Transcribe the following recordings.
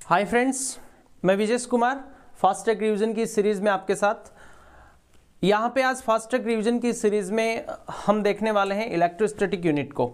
Hi friends, मैं Vijay Kumar fast track revision की series में आपके साथ। यहाँ पे आज फास्ट ट्रैक रिवीजन की सीरीज़ में हम देखने वाले हैं इलेक्ट्रोस्टैटिक यूनिट को।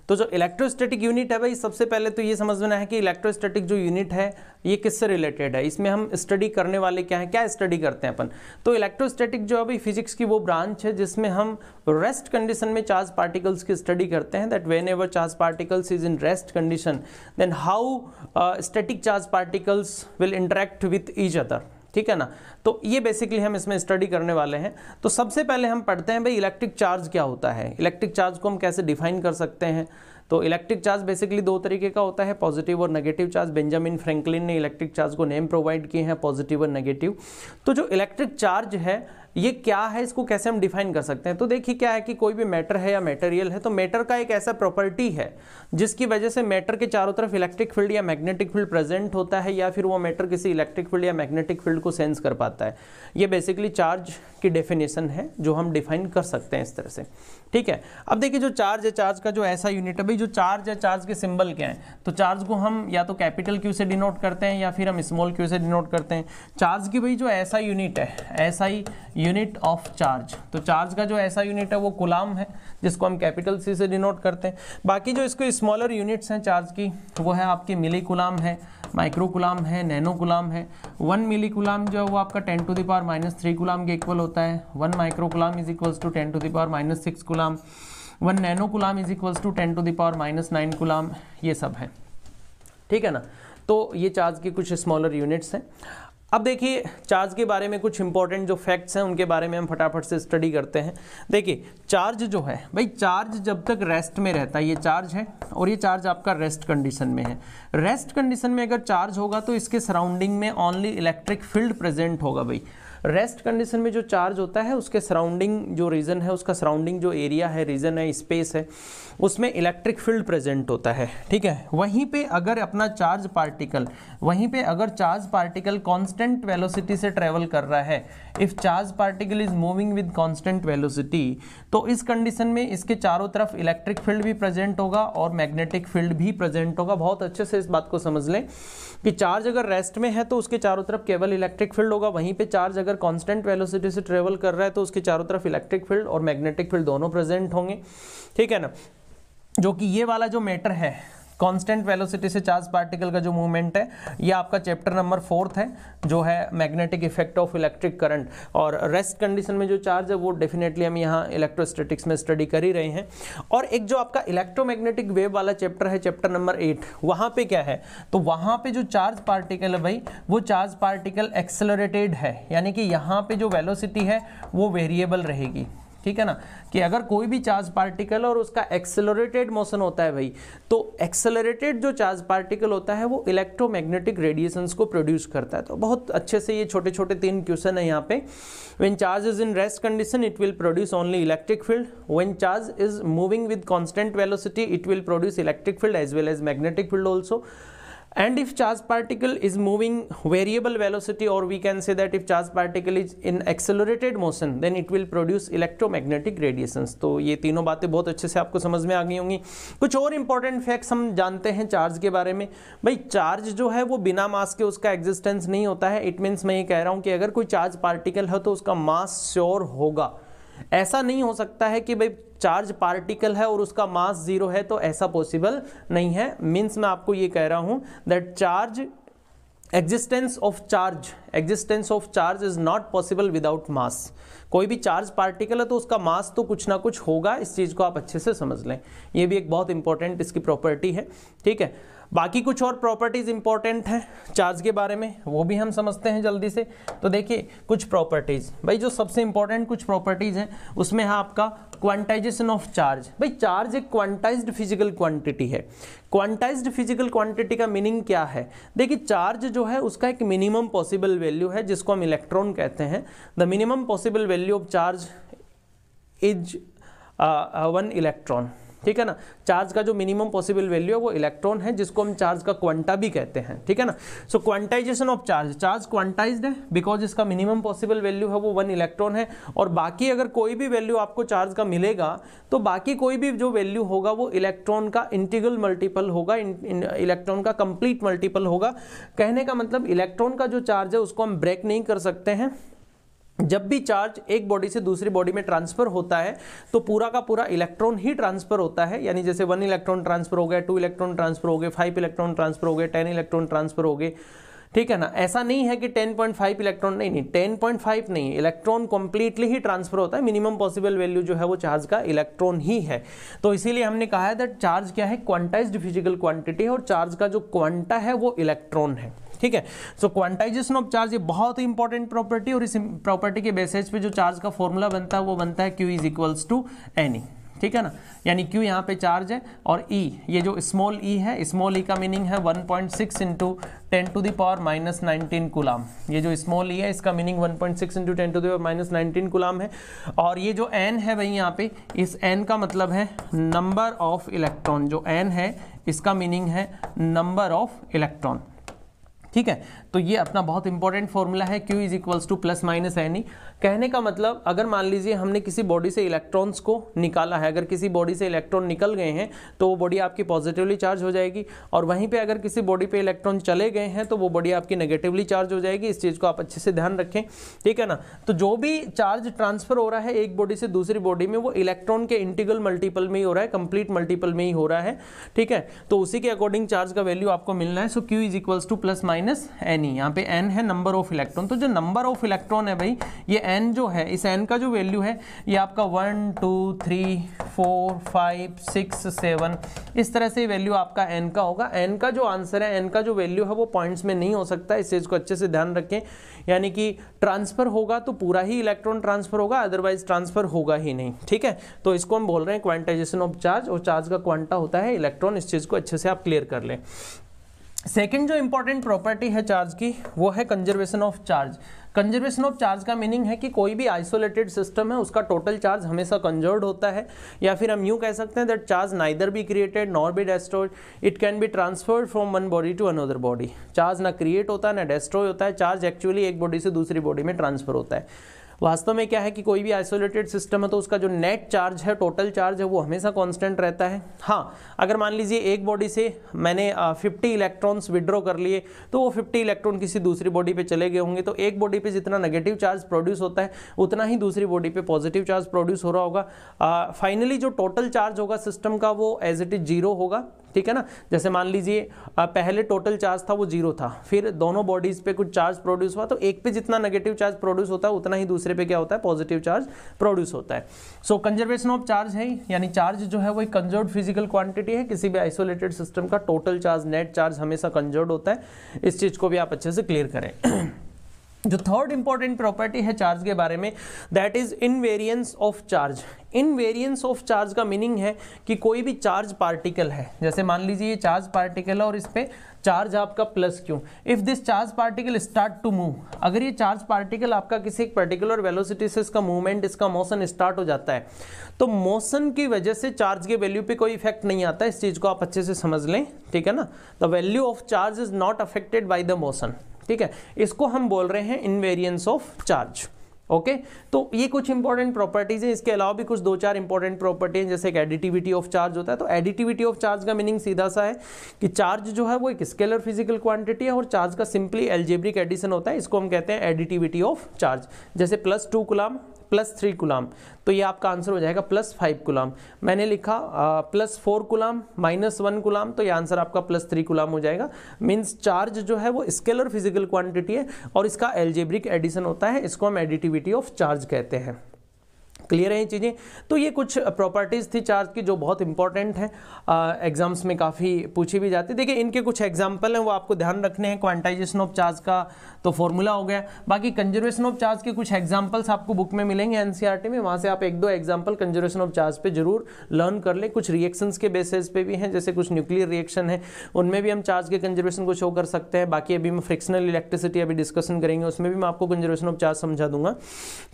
तो जो इलेक्ट्रोस्टैटिक यूनिट है भाई, सबसे पहले तो ये समझना है कि इलेक्ट्रोस्टैटिक जो यूनिट है ये किससे रिलेटेड है, इसमें हम स्टडी करने वाले क्या है, क्या स्टडी करते हैं अपन। तो इलेक्ट्रोस्टैटिक जो है भाई फिजिक्स की वो ब्रांच है जिसमें हम रेस्ट कंडीशन में चार्ज पार्टिकल्स की स्टडी करते हैं। That whenever charge particles is in rest condition then how static charge particles will interact with each other. ठीक है ना। तो ये बेसिकली हम इसमें स्टडी करने वाले हैं। तो सबसे पहले हम पढ़ते हैं भाई इलेक्ट्रिक चार्ज क्या होता है, इलेक्ट्रिक चार्ज को हम कैसे डिफाइन कर सकते हैं। तो इलेक्ट्रिक चार्ज बेसिकली दो तरीके का होता है, पॉजिटिव और नेगेटिव चार्ज। बेंजामिन फ्रैंकलिन ने इलेक्ट्रिक चार्ज को नेम प्रोवाइड किए हैं, पॉजिटिव और नेगेटिव। तो जो इलेक्ट्रिक चार्ज है ये क्या है, इसको कैसे हम डिफाइन कर सकते हैं। तो देखिए क्या है कि कोई भी मैटर है या मटेरियल है, तो मैटर का एक ऐसा प्रॉपर्टी है जिसकी वजह से मैटर के चारों तरफ इलेक्ट्रिक फील्ड या मैग्नेटिक फील्ड प्रेजेंट होता है, या फिर वो मैटर किसी इलेक्ट्रिक फील्ड या मैग्नेटिक फील्ड को सेंस कर पाता है। ये बेसिकली चार्ज की डेफिनेशन है जो हम डिफाइन कर सकते हैं इस तरह से। ठीक है। अब देखिए जो चार्ज है, चार्ज का जो ऐसा यूनिट है भाई, जो चार्ज है, चार्ज के सिंबल क्या है। तो चार्ज को हम या तो कैपिटल क्यू से डिनोट करते हैं या फिर हम स्मॉल क्यू से डिनोट करते हैं। चार्ज की भाई जो ऐसा यूनिट है, ऐसा ही यूनिट ऑफ चार्ज, तो चार्ज का जो ऐसा यूनिट है वो कूलम है जिसको हम कैपिटल सी से डिनोट करते हैं। बाकी जो इसको स्मॉलर यूनिट्स हैं चार्ज की, वो है आपकी मिली कूलम है, माइक्रो कूलम है, नैनो कूलम है। 1 मिली कूलम जो है वो आपका 10 टू द पावर -3 कूलम के इक्वल होता है। 1 micro coulomb is equals to 10 to the power -6 coulomb. 1 nano coulomb is equals to 10 to the power -9 coulomb. ये सब है। ठीक है ना। तो ये चार्ज की कुछ स्मॉलर यूनिट्स हैं। अब देखिए चार्ज के बारे में कुछ इंपॉर्टेंट जो फैक्ट्स हैं उनके बारे में हम फटाफट से स्टडी करते हैं। देखिए चार्ज जो है भाई, चार्ज जब तक रेस्ट में रहता है, ये चार्ज है और ये चार्ज आपका रेस्ट कंडीशन में है। रेस्ट कंडीशन में अगर चार्ज होगा तो इसके सराउंडिंग में ओनली इलेक्ट्रिक फील्ड प्रेजेंट होगा भाई। रेस्ट कंडीशन में जो चार्ज होता है उसके सराउंडिंग जो रीजन है, उसका सराउंडिंग जो एरिया है, रीजन है, स्पेस है, उसमें इलेक्ट्रिक फील्ड प्रेजेंट होता है। ठीक है। वहीं पे अगर अपना चार्ज पार्टिकल, वहीं पे अगर चार्ज पार्टिकल कांस्टेंट वेलोसिटी से ट्रेवल कर रहा है, if charge particle is moving with constant velocity, तो इस कंडीशन में इसके चारों तरफ इलेक्ट्रिक फील्ड भी प्रेजेंट होगा और मैग्नेटिक फील्ड भी प्रेजेंट होगा। बहुत अच्छे से इस बात को समझ लें कि चार्ज अगर रेस्ट में है तो उसके चारों तरफ केवल इलेक्ट्रिक फील्ड होगा, वहीं पे चार्ज अगर कांस्टेंट वेलोसिटी से ट्रेवल कर रहा है तो उसके चारों तरफ इलेक्ट्रिक फील्ड और मैग्नेटिक फील्ड दोनों प्रेजेंट होंगे। ठीक है ना। जो कि ये वाला जो मैटर है, कांस्टेंट वेलोसिटी से चार्ज पार्टिकल का जो मूवमेंट है, ये आपका चैप्टर नंबर 4 है जो है magnetic effect of electric current. और रेस्ट कंडीशन में जो चार्ज है वो डेफिनेटली हम यहाँ इलेक्ट्रोस्टैटिक्स में स्टडी कर ही रहे हैं। और एक जो आपका इलेक्ट्रोमैग्नेटिक वेव वाला चैप्टर है, चैप्टर नंबर 8, वहाँ पे क्या है, तो वहाँ पे जो चार्ज पार्टिकल है भाई, वो चार्ज पार्टिकल एक्सेलरेटेड है, यानी कि यहाँ पे जो वेलोसिटी है वो वेरिएबल रहेगी। ठीक है ना। कि अगर कोई भी चार्ज पार्टिकल और उसका एक्सेलरेटेड मोशन होता है भाई, तो एक्सेलरेटेड जो चार्ज पार्टिकल होता है वो इलेक्ट्रोमैग्नेटिक रेडिएशंस को प्रोड्यूस करता है। तो बहुत अच्छे से ये छोटे छोटे 3 क्वेश्चन है यहाँ पे। When charge is in rest condition it will produce only electric field, when charge is moving with constant velocity it will produce electric field as well as magnetic field also. And if charge particle is moving variable velocity, or we can say that if charge particle is in accelerated motion, then it will produce electromagnetic radiations। तो ये तीनों बातें बहुत अच्छे से आपको समझ में आ गई होंगी। कुछ और इंपॉर्टेंट फैक्ट्स हम जानते हैं चार्ज के बारे में। भाई चार्ज जो है वो बिना मास के उसका एग्जिस्टेंस नहीं होता है। इट मीन्स मैं ये कह रहा हूँ कि अगर कोई चार्ज पार्टिकल है तो उसका मास श्योर होगा। ऐसा नहीं हो सकता है कि भाई चार्ज पार्टिकल है और उसका मास 0 है, तो ऐसा पॉसिबल नहीं है। मीन्स मैं आपको ये कह रहा हूं that charge existence of charge is not possible without mass. कोई भी चार्ज पार्टिकल है तो उसका मास तो कुछ ना कुछ होगा। इस चीज को आप अच्छे से समझ लें, ये भी एक बहुत इंपॉर्टेंट इसकी प्रॉपर्टी है। ठीक है। बाकी कुछ और प्रॉपर्टीज इंपॉर्टेंट हैं चार्ज के बारे में, वो भी हम समझते हैं जल्दी से। तो देखिए कुछ प्रॉपर्टीज भाई, जो सबसे इंपॉर्टेंट कुछ प्रॉपर्टीज हैं उसमें है आपका क्वांटाइजेशन ऑफ चार्ज। भाई चार्ज एक क्वांटाइज्ड फिजिकल क्वांटिटी है। क्वांटाइज्ड फिजिकल क्वांटिटी का मीनिंग क्या है। देखिए चार्ज जो है उसका एक मिनिमम पॉसिबल वैल्यू है जिसको हम इलेक्ट्रॉन कहते हैं। The minimum possible value of charge is 1 electron. ठीक है ना। चार्ज का जो मिनिमम पॉसिबल वैल्यू है वो इलेक्ट्रॉन है, जिसको हम चार्ज का क्वांटा भी कहते हैं, ठीक है ना। So quantization of charge, charge quantized है बिकॉज इसका मिनिमम पॉसिबल वैल्यू है वो 1 इलेक्ट्रॉन है, और बाकी अगर कोई भी वैल्यू आपको चार्ज का मिलेगा तो बाकी कोई भी जो वैल्यू होगा वो इलेक्ट्रॉन का इंटीग्रल मल्टीपल होगा, इलेक्ट्रॉन का कंप्लीट मल्टीपल होगा। कहने का मतलब इलेक्ट्रॉन का जो चार्ज है उसको हम ब्रेक नहीं कर सकते हैं। जब भी चार्ज एक बॉडी से दूसरी बॉडी में ट्रांसफर होता है तो पूरा का पूरा इलेक्ट्रॉन ही ट्रांसफर होता है, यानी जैसे 1 इलेक्ट्रॉन ट्रांसफर हो गया, 2 इलेक्ट्रॉन ट्रांसफर हो गए, 5 इलेक्ट्रॉन ट्रांसफर हो गए, 10 इलेक्ट्रॉन ट्रांसफर हो गए, ठीक है ना। ऐसा नहीं है कि 10.5 इलेक्ट्रॉन, नहीं 10.5 नहीं, इलेक्ट्रॉन कंप्लीटली ही ट्रांसफर होता है। मिनिमम पॉसिबल वैल्यू जो है वो चार्ज का इलेक्ट्रॉन ही है। तो इसीलिए हमने कहा है दैट चार्ज क्या है, क्वांटाइज्ड फिजिकल क्वांटिटी है, और चार्ज का जो क्वांटा है वो इलेक्ट्रॉन है, ठीक है। सो क्वांटाइजेशन ऑफ चार्ज ये बहुत ही इंपॉर्टेंट प्रॉपर्टी, और इस प्रॉपर्टी के बेसिस पे जो चार्ज का फॉर्मूला बनता है वो बनता है Q is equals to NE, ठीक है ना। यानी Q यहाँ पे चार्ज है और E, ये जो स्मॉल e है, स्मॉल e का मीनिंग है 1.6 इंटू 10⁻⁻19 कूलाम। ये जो स्मॉल e है इसका मीनिंग 1.6 इंटू 10⁻⁻19 कूलाम है। और ये जो n है भाई यहाँ पे, इस n का मतलब है नंबर ऑफ इलेक्ट्रॉन, जो n है इसका मीनिंग है नंबर ऑफ इलेक्ट्रॉन, ठीक है। तो ये अपना बहुत इंपॉर्टेंट फॉर्मूला है, Q is equals two plus minus NE। कहने का मतलब अगर मान लीजिए हमने किसी बॉडी से इलेक्ट्रॉन्स को निकाला है, अगर किसी बॉडी से इलेक्ट्रॉन निकल गए हैं तो वो बॉडी आपकी पॉजिटिवली चार्ज हो जाएगी, और वहीं पे अगर किसी बॉडी पे इलेक्ट्रॉन चले गए हैं तो वो बॉडी आपकी नेगेटिवली चार्ज हो जाएगी। इस चीज़ को आप अच्छे से ध्यान रखें, ठीक है ना। तो जो भी चार्ज ट्रांसफर हो रहा है एक बॉडी से दूसरी बॉडी में, वो इलेक्ट्रॉन के इंटीग्रल मल्टीपल में ही हो रहा है, कंप्लीट मल्टीपल में ही हो रहा है, ठीक है। तो उसी के अकॉर्डिंग चार्ज का वैल्यू आपको मिलना है। सो Q is equals two plus minus NE। यहाँ पे N है नंबर ऑफ इलेक्ट्रॉन, तो जो नंबर ऑफ इलेक्ट्रॉन है भाई, ये N जो है, इस N का जो वैल्यू है ये आपका 1 2 3 4 5 6 7 इस तरह से वैल्यू आपका N का होगा। N का जो आंसर है, N का जो वैल्यू है वो पॉइंट्स में नहीं हो सकता, इस चीज को अच्छे से ध्यान रखें। यानी कि ट्रांसफर होगा तो पूरा ही इलेक्ट्रॉन ट्रांसफर होगा, अदरवाइज ट्रांसफर होगा ही नहीं, ठीक है। तो इसको हम बोल रहे हैं क्वांटाइजेशन ऑफ चार्ज, और चार्ज का क्वांटा होता है इलेक्ट्रॉन। इस चीज को अच्छे से आप क्लियर कर लें। सेकेंड जो इंपॉर्टेंट प्रॉपर्टी है चार्ज की वो है conservation of charge. Conservation of charge का मीनिंग है कि कोई भी आइसोलेटेड सिस्टम है उसका टोटल चार्ज हमेशा कंजर्व्ड होता है, या फिर हम यूं कह सकते हैं that charge neither be created nor be destroyed, it can be transferred from one body to another body. Charge ना क्रिएट होता है ना डेस्ट्रॉय होता है, चार्ज एक्चुअली एक बॉडी से दूसरी बॉडी में ट्रांसफर होता है। वास्तव में क्या है कि कोई भी आइसोलेटेड सिस्टम है तो उसका जो नेट चार्ज है, टोटल चार्ज है, वो हमेशा कांस्टेंट रहता है। हाँ, अगर मान लीजिए एक बॉडी से मैंने 50 इलेक्ट्रॉन्स विड्रॉ कर लिए, तो वो 50 इलेक्ट्रॉन किसी दूसरी बॉडी पे चले गए होंगे, तो एक बॉडी पे जितना नेगेटिव चार्ज प्रोड्यूस होता है उतना ही दूसरी बॉडी पे पॉजिटिव चार्ज प्रोड्यूस हो रहा होगा। फाइनली जो टोटल चार्ज होगा सिस्टम का वो एज इट इज 0 होगा, ठीक है ना। जैसे मान लीजिए पहले टोटल चार्ज था वो 0 था, फिर दोनों बॉडीज पे कुछ चार्ज प्रोड्यूस हुआ, तो एक पे जितना नेगेटिव चार्ज प्रोड्यूस होता है उतना ही दूसरे पे क्या होता है, पॉजिटिव चार्ज प्रोड्यूस होता है। सो कंजर्वेशन ऑफ चार्ज है, यानी चार्ज जो है वो एक कंजर्व्ड फिजिकल क्वांटिटी है। किसी भी आइसोलेटेड सिस्टम का टोटल चार्ज, नेट चार्ज हमेशा कंजर्व्ड होता है। इस चीज को भी आप अच्छे से क्लियर करें। जो थर्ड इंपॉर्टेंट प्रॉपर्टी है चार्ज के बारे में, that is invariance of charge. Invariance of charge का मीनिंग है कि कोई भी चार्ज पार्टिकल है, जैसे मान लीजिए ये चार्ज पार्टिकल है और इस पे चार्ज आपका plus Q, if this charge particle start to move, अगर ये चार्ज पार्टिकल आपका किसी एक पर्टिकुलर वेलोसिटी से इसका मूवमेंट, इसका मोशन स्टार्ट हो जाता है, तो मोशन की वजह से चार्ज के वैल्यू पे कोई इफेक्ट नहीं आता। इस चीज को आप अच्छे से समझ लें, ठीक है ना। The value of charge is not affected by the motion, ठीक है। इसको हम बोल रहे हैं इनवेरिएंस ऑफ चार्ज। ओके, तो ये कुछ इंपॉर्टेंट प्रॉपर्टीज हैं। इसके अलावा भी कुछ 2-4 इंपॉर्टेंट प्रॉपर्टी हैं, जैसे एडिटिविटी ऑफ चार्ज होता है। तो एडिटिविटी ऑफ चार्ज का मीनिंग सीधा सा है कि चार्ज जो है वो एक स्केलर फिजिकल क्वांटिटी है और चार्ज का सिंपली एल्जेब्रिक एडिशन होता है। इसको हम कहते हैं एडिटिविटी ऑफ चार्ज। जैसे +2 कूलाम +3 कूलाम, तो ये आपका आंसर हो जाएगा +5 कूलाम। मैंने लिखा +4 कूलाम -1 कूलाम, तो ये आंसर आपका +3 कूलाम हो जाएगा। मींस चार्ज जो है वो स्केलर फिजिकल क्वांटिटी है और इसका एल्जेब्रिक एडिशन होता है। इसको हम एडिटिविटी ऑफ चार्ज कहते हैं। क्लियर है ये चीज़ें। तो ये कुछ प्रॉपर्टीज़ थी चार्ज की जो बहुत इंपॉर्टेंट हैं, एग्जाम्स में काफ़ी पूछी भी जाती है। देखिए इनके कुछ एग्जाम्पल हैं वो आपको ध्यान रखने हैं। क्वांटाइजेशन ऑफ चार्ज का तो फॉर्मूला हो गया, बाकी कंजर्वेशन ऑफ चार्ज के कुछ एग्जाम्पल्स आपको बुक में मिलेंगे एनसीईआरटी में, वहाँ से आप 1-2 एग्जाम्पल कंजर्वेशन ऑफ चार्ज पे जरूर लर्न कर ले। कुछ रिएक्शंस के बेसिस पे भी हैं, जैसे कुछ न्यूक्लियर रिएक्शन है उनमें भी हम चार्ज के कंजर्वेशन को शो कर सकते हैं। बाकी अभी मैं फ्रिक्शनल इलेक्ट्रिसिटी अभी डिस्कशन करेंगे, उसमें भी मैं आपको कंजर्वेशन ऑफ चार्ज समझा दूंगा,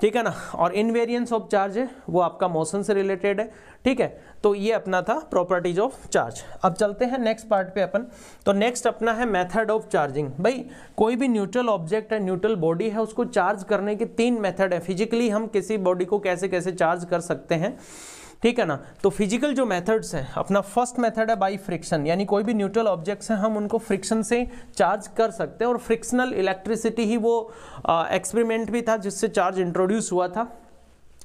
ठीक है ना। और इनवेरिएंस ऑफ चार्ज चार्ज है वो आपका मोशन से रिलेटेड है, ठीक है। तो ये अपना था प्रॉपर्टीज ऑफ चार्ज। अब चलते हैं नेक्स्ट पार्ट पे अपन। तो नेक्स्ट अपना है मेथड ऑफ चार्जिंग। भाई कोई भी न्यूट्रल ऑब्जेक्ट है, न्यूट्रल बॉडी है, उसको चार्ज करने के 3 मेथड है। फिजिकली हम किसी बॉडी को कैसे कैसे चार्ज कर सकते हैं, ठीक है ना। तो फिजिकल जो मेथड्स हैं, अपना फर्स्ट मेथड है बाई फ्रिक्शन, यानी कोई भी न्यूट्रल ऑब्जेक्ट्स हैं हम उनको फ्रिक्शन से चार्ज कर सकते हैं। और फ्रिक्शनल इलेक्ट्रिसिटी ही वो एक्सपेरिमेंट भी था जिससे चार्ज इंट्रोड्यूस हुआ था।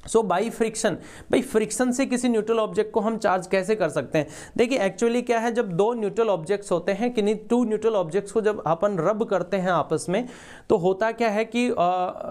सो बाई फ्रिक्शन, भाई फ्रिक्शन से किसी न्यूट्रल ऑब्जेक्ट को हम चार्ज कैसे कर सकते हैं। देखिए एक्चुअली क्या है, जब 2 न्यूट्रल ऑब्जेक्ट्स होते हैं, किन्हीं 2 न्यूट्रल ऑब्जेक्ट्स को जब अपन रब करते हैं आपस में, तो होता क्या है कि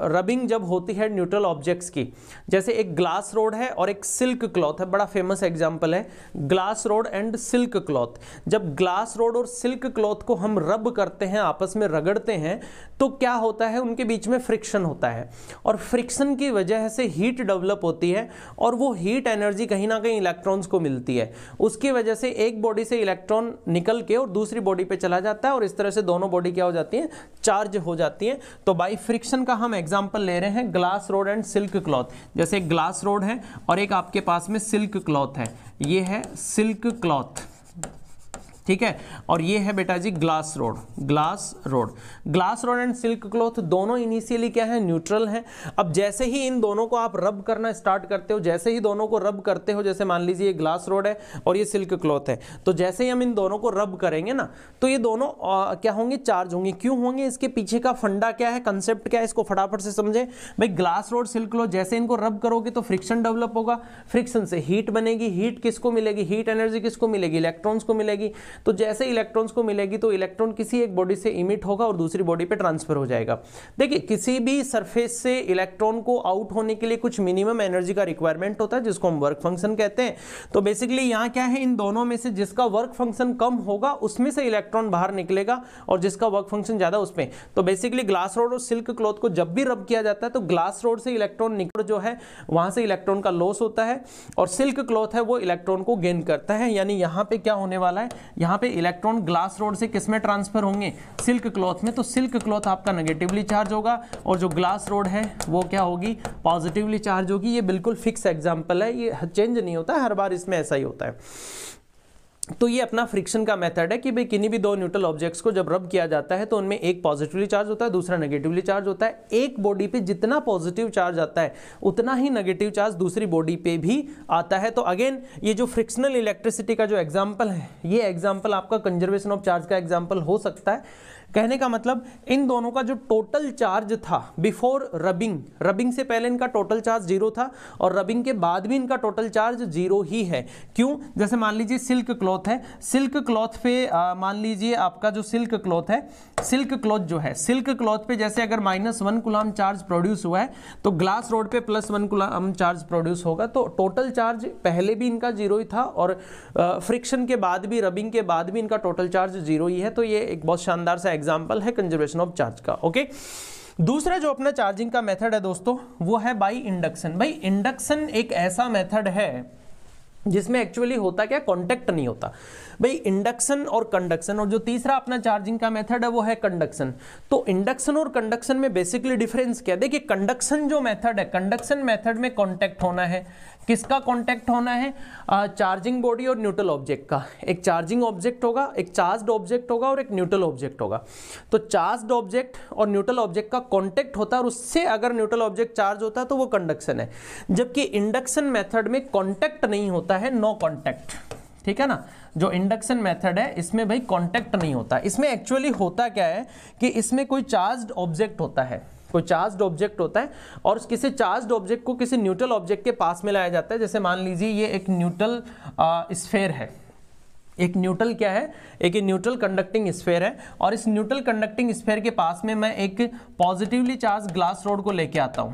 रबिंग जब होती है न्यूट्रल ऑब्जेक्ट्स की, जैसे एक ग्लास रोड है और एक सिल्क क्लॉथ है, बड़ा फेमस एग्जाम्पल है glass rod and silk cloth. जब ग्लास रोड और सिल्क क्लॉथ को हम रब करते हैं, आपस में रगड़ते हैं, तो क्या होता है, उनके बीच में फ्रिक्शन होता है। और फ्रिक्शन की वजह से हीट डेवलप होती है और वो हीट एनर्जी कहीं ना कहीं इलेक्ट्रॉन्स को मिलती है। उसकी वजह से एक बॉडी से इलेक्ट्रॉन निकल के और दूसरी बॉडी पे चला जाता है और इस तरह से दोनों बॉडी क्या हो जाती हैं, चार्ज हो जाती हैं। तो बाई फ्रिक्शन का हम एग्जांपल ले रहे हैं glass rod and silk cloth. जैसे एक ग्लास रोड है और एक आपके पास में सिल्क क्लॉथ है, ये है सिल्क क्लॉथ, ठीक है। और ये है बेटा जी glass rod. Glass rod and silk cloth दोनों इनिशियली क्या है, न्यूट्रल हैं। अब जैसे ही इन दोनों को आप रब करना स्टार्ट करते हो, जैसे ही दोनों को रब करते हो, जैसे मान लीजिए ये ग्लास रोड है और ये सिल्क क्लॉथ है, तो जैसे ही हम इन दोनों को रब करेंगे ना, तो ये दोनों क्या होंगे, चार्ज होंगे। क्यों होंगे, इसके पीछे का फंडा क्या है, कंसेप्ट क्या है, इसको फटाफट से समझे। भाई ग्लास रोड सिल्क क्लॉथ, जैसे इनको रब करोगे तो फ्रिक्शन डेवलप होगा, फ्रिक्शन से हीट बनेगी, हीट किसको मिलेगी, हीट एनर्जी किसको मिलेगी, इलेक्ट्रॉन्स को मिलेगी। तो जैसे इलेक्ट्रॉन्स को मिलेगी तो इलेक्ट्रॉन किसी एक बॉडी से इमिट होगा और दूसरी बॉडी पे ट्रांसफर हो जाएगा। देखिए किसी भी सरफेस से इलेक्ट्रॉन को आउट होने के लिए कुछ मिनिमम एनर्जी का रिक्वायरमेंट होता है जिसको हम वर्क फंक्शन कहते हैं। तो बेसिकली यहां क्या है, इन दोनों में से जिसका वर्क फंक्शन कम होगा उसमें से इलेक्ट्रॉन बाहर निकलेगा और जिसका वर्क फंक्शन ज्यादा उसमें। तो बेसिकली ग्लास रोड और सिल्क क्लॉथ को जब भी रब किया जाता है तो ग्लास रोड से इलेक्ट्रॉन निकल जो है वहां से इलेक्ट्रॉन का लॉस होता है और सिल्क क्लॉथ है वो इलेक्ट्रॉन को गेन करता है। यानी यहां पे क्या होने वाला है, यहां पे इलेक्ट्रॉन ग्लास रोड से किस में ट्रांसफर होंगे, सिल्क क्लॉथ में। तो सिल्क क्लॉथ आपका नेगेटिवली चार्ज होगा और जो ग्लास रोड है वो क्या होगी, पॉजिटिवली चार्ज होगी। ये बिल्कुल फिक्स एग्जांपल है, ये चेंज नहीं होता है, हर बार इसमें ऐसा ही होता है। तो ये अपना फ्रिक्शन का मेथड है कि भाई किन्हीं भी 2 न्यूट्रल ऑब्जेक्ट्स को जब रब किया जाता है तो उनमें एक पॉजिटिवली चार्ज होता है, दूसरा नेगेटिवली चार्ज होता है। एक बॉडी पे जितना पॉजिटिव चार्ज आता है उतना ही नेगेटिव चार्ज दूसरी बॉडी पे भी आता है। तो अगेन ये जो फ्रिक्शनल इलेक्ट्रिसिटी का जो एग्जांपल है, ये एग्जांपल आपका कंजर्वेशन ऑफ चार्ज का एग्जांपल हो सकता है। कहने का मतलब इन दोनों का जो टोटल चार्ज था बिफोर रबिंग से पहले इनका टोटल चार्ज 0 था और रबिंग के बाद भी इनका टोटल चार्ज 0 ही है। क्यों, जैसे मान लीजिए सिल्क क्लॉथ है, सिल्क क्लॉथ पे मान लीजिए आपका जो सिल्क क्लॉथ है, सिल्क क्लॉथ जो है, सिल्क क्लॉथ पे जैसे अगर -1 कूलम चार्ज प्रोड्यूस हुआ है तो ग्लास रोड पे +1 कूलम चार्ज प्रोड्यूस होगा। तो टोटल चार्ज पहले भी इनका 0 ही था और फ्रिक्शन के बाद भी, रबिंग के बाद भी इनका टोटल चार्ज 0 ही है। तो ये एक बहुत शानदार सा एग्जांपल है कंजर्वेशन ऑफ चार्ज का। ओके, दूसरा जो अपना चार्जिंग का मेथड है दोस्तों वो है बाय इंडक्शन। भाई इंडक्शन एक ऐसा मेथड है जिसमें एक्चुअली होता क्या, कांटेक्ट नहीं होता। भाई इंडक्शन और कंडक्शन, और जो तीसरा अपना चार्जिंग का मेथड है वो है कंडक्शन। तो इंडक्शन और कंडक्शन में बेसिकली डिफरेंस क्या है, देखिए कंडक्शन जो मेथड है, कंडक्शन मेथड में कांटेक्ट होना है। किसका कांटेक्ट होना है, चार्जिंग बॉडी और न्यूट्रल ऑब्जेक्ट का। एक चार्जिंग ऑब्जेक्ट होगा, एक चार्ज्ड ऑब्जेक्ट होगा और एक न्यूट्रल ऑब्जेक्ट होगा। तो चार्ज्ड ऑब्जेक्ट और न्यूट्रल ऑब्जेक्ट का कांटेक्ट होता है और उससे अगर न्यूट्रल ऑब्जेक्ट चार्ज होता है तो वो कंडक्शन है। जबकि इंडक्शन मेथड में कांटेक्ट नहीं होता है, नो कांटेक्ट, ठीक है ना। जो इंडक्शन मेथड है इसमें भाई कांटेक्ट नहीं होता। इसमें एक्चुअली होता क्या है कि इसमें कोई चार्ज्ड ऑब्जेक्ट होता है, कोई चार्ज्ड ऑब्जेक्ट होता है और किसी चार्ज्ड ऑब्जेक्ट को किसी न्यूट्रल ऑब्जेक्ट के पास में लाया जाता है। जैसे मान लीजिए ये एक न्यूट्रल स्फीयर है, एक न्यूट्रल क्या है, एक न्यूट्रल कंडक्टिंग स्फीयर है और इस न्यूट्रल कंडक्टिंग स्फीयर के पास में मैं एक पॉजिटिवली चार्ज ग्लास रोड को लेके आता हूं,